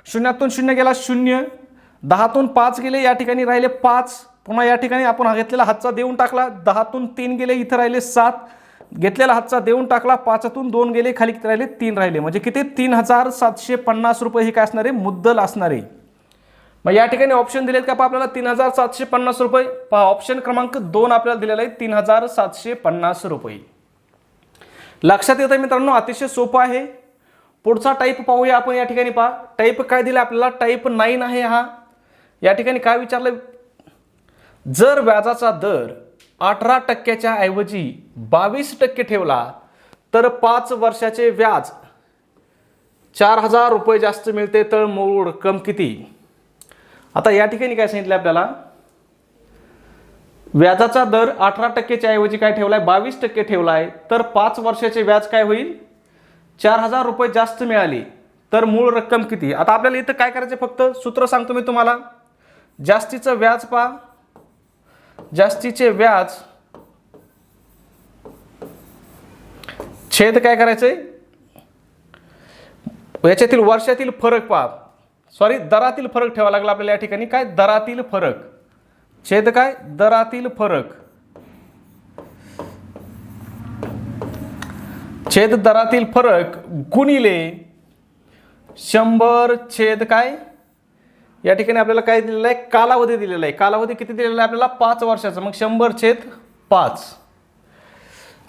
शून्यातून 0 गेला 0, 10तून 5 गेले या ठिकाणी राहिले 5, पुन्हा या ठिकाणी आपण हा घेतलेला हातचा देऊन टाकला, 10तून 3 गेले इथं राहिले 7, घेतलेला हातचा देऊन टाकला, 5तून 2 गेले खाली किती राहिले 3 राहिले. म्हणजे किती 3750 रुपये हे काय असणार आहे मुद्दल असणार आहे. मग या ठिकाणी ऑप्शन दिलेत का पहा आपल्याला 3750 रुपये. पहा ऑप्शन क्रमांक 2 आपल्याला दिलेला आहे 3750 रुपये. लक्षात येतं मित्रांनो, अतिशय सोपं आहे. पुढचा टाईप पाहूया आपण. या ठिकाणी पहा टाईप काय दिला आपल्याला, टाईप 9 आहे हा. या ठिकाणी काय विचारलं, जर व्याजाचा दर 18% ऐवजी 22% ठेवला तर 5 वर्षाचे व्याज 4000 रुपये जास्त मिळते, तर मूळ रक्कम किती. आता या ठिकाणी काय सांगितलं आपल्याला, व्याजाचा दर 18% ऐवजी काय ठेवलाय 22% ठेवलाय, तर 5 वर्षाचे व्याज काय होईल 4000 रुपये जास्त मिळाले, तर मूळ रक्कम किती. आता आपल्याला इथं काय करायचं फक्त सूत्र सांगतो मी तुम्हाला. जास्तीचं व्याज पहा, जास्तीचे व्याज छेद काय करायचंय याच्यातील वर्षातील फरक पहा, सॉरी दरातील फरक ठेवावा लागला आपल्याला. या ठिकाणी काय दरातील फरक छेद काय दरातील फरक, छेद दरातील फरक गुणिले 100 छेद काय या ठिकाणी आपल्याला काय दिलेलं आहे कालावधी दिलेला आहे. कालावधी किती दिलेला आहे आपल्याला 5 वर्षाचा. मग 100/5.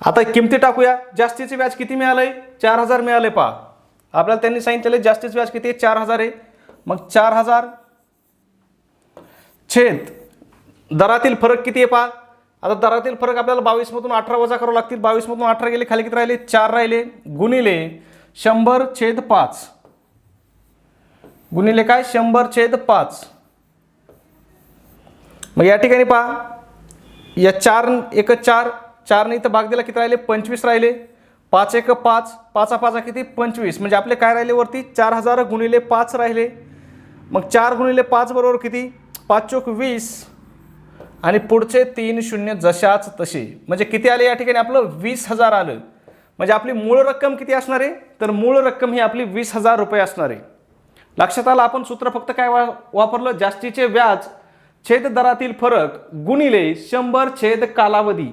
आता किमती टाकूया. जास्तीचे व्याज किती मिळालंय 4000 मिळाले पहा. आपल्याला त्यांनी सांगितलेलं जास्तीचे व्याज किती आहे 4000 आहे. मग 4000 छेद दरातील फरक किती आहे पहा. आता दरातील फरक आपल्याला 22 मधून 18 वजा करावं लागतील. 22 मधून 18 गेले खाली किती राहिले 4 राहिले, गुणिले 100/5 गुणिले काय 100/5. मग या ठिकाणी पहा या 4 1 4, 4 ने इथं भाग दिला किती राहिले 25 राहिले. 5 1 5, 5 5 किती 25. म्हणजे आपले काय राहिले वरती 4000 गुणिले 5 राहिले. मग 4 गुणिले 5 बरोबर किती 5 चोक 20 आणि पुढचे 3 शून्य जशाच तसे. म्हणजे किती आले या ठिकाणी आपलं 20000 आलं. म्हणजे आपली मूळ रक्कम किती असणार आहे, तर मूळ रक्कम ही आपली 20000 रुपये असणार आहे. लक्षात आलं. आपण सूत्र फक्त काय वापरलं, जास्तीचे व्याज छेद दरातील फरक गुणिले 100 छेद कालावधी.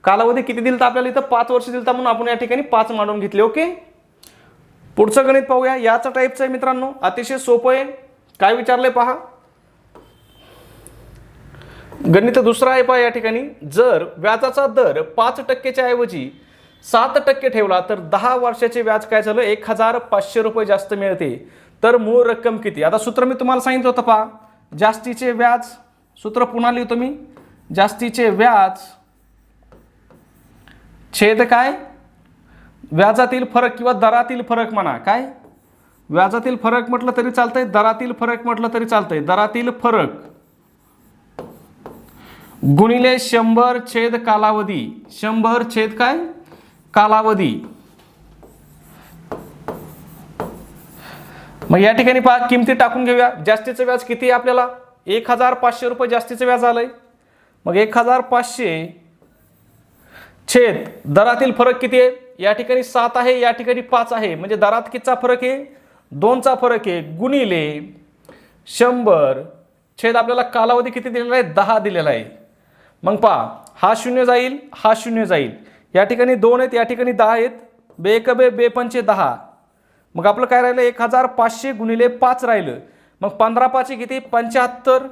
कालावधी किती दिलता आपल्याला इथं 5 वर्ष दिलता, म्हणून आपण या ठिकाणी 5 मांडून घेतले. ओके, पुढचं गणित पाहूया. याचा टाईपचं आहे मित्रांनो, अतिशय सोपं आहे. काय विचारलंय पहा, गणित दुसरा आहे पहा. या ठिकाणी जर व्याजाचा दर 5%च्या ऐवजी 7% ठेवला तर 10 वर्षाचे व्याज काय झालं 1500 रुपये जास्त मिळते, तर मूळ रक्कम किती. आता सूत्र मी तुम्हाला सांगितलं होतं पहा, जास्तीचे व्याज, सूत्र पुन्हा लिहितो मी, जास्तीचे व्याज छेद काय व्याजातील फरक किंवा दरातील फरक म्हणा. काय व्याजातील फरक म्हटलं तरी चालतंय, दरातील फरक म्हटलं तरी चालतंय. दरातील फरक गुणिले 100 छेद कालावधी. 100 छेद काय कालावधी. मग या ठिकाणी पहा किमती टाकून घेऊया. जास्तीचं व्याज किती आहे आपल्याला 1500 रुपये जास्तीचं व्याज आलंय. मग 1500 छेद दरातील फरक किती आहे, या ठिकाणी 7 आहे, या ठिकाणी 5 आहे. म्हणजे दरात कितीचा फरक आहे 2चा फरक आहे, गुणिले 100 छेद आपल्याला कालावधी किती दिलेला आहे 10 दिलेला आहे. मग पहा हा 0 जाईल, हा 0 जाईल. या ठिकाणी 2 आहेत, या ठिकाणी 10 आहेत. 2 1 2 2 5 10. मग आपलं काय राहिलं 1500 गुणिले 5 राहिलं. मग 15 किती 75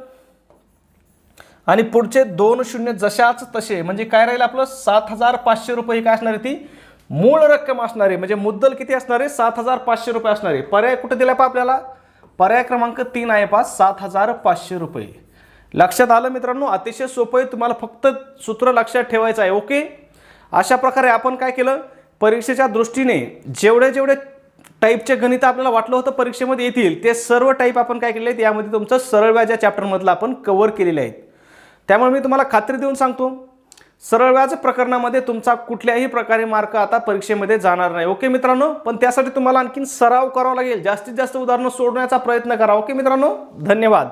आणि पुढचे 2 शून्य जशाच तसे, म्हणजे काय राहील आपलं 7,500 रुपये काय असणार आहे ती मूळ रक्कम असणार आहे. म्हणजे मुद्दल किती असणार आहे 7,500 रुपये असणार आहे. पर्याय कुठे दिला पहा आपल्याला, पर्याय क्रमांक 3 आहे पहा 7,500 रुपये. लक्षात आलं मित्रांनो, अतिशय सोपं आहे, तुम्हाला फक्त सूत्र लक्षात ठेवायचं आहे. ओके, अशा प्रकारे आपण काय केलं, परीक्षेच्या दृष्टीने जेवढे टाईपचे गणित आपल्याला वाटलं होतं परीक्षेमध्ये येतील ते सर्व टाईप आपण काय केले आहेत यामध्ये तुमचं सरळ व्याज या चॅप्टरमधलं आपण कव्हर केलेले आहेत. त्यामुळे मी तुम्हाला खात्री देऊन सांगतो, सरळ व्याज प्रकरणामध्ये तुमचा कुठल्याही प्रकारे मार्क आता परीक्षेमध्ये जाणार नाही. ओके मित्रांनो, पण त्यासाठी तुम्हाला आणखीन सराव करावा लागेल, जास्तीत जास्त उदाहरणं सोडवण्याचा प्रयत्न करा. ओके मित्रांनो, धन्यवाद.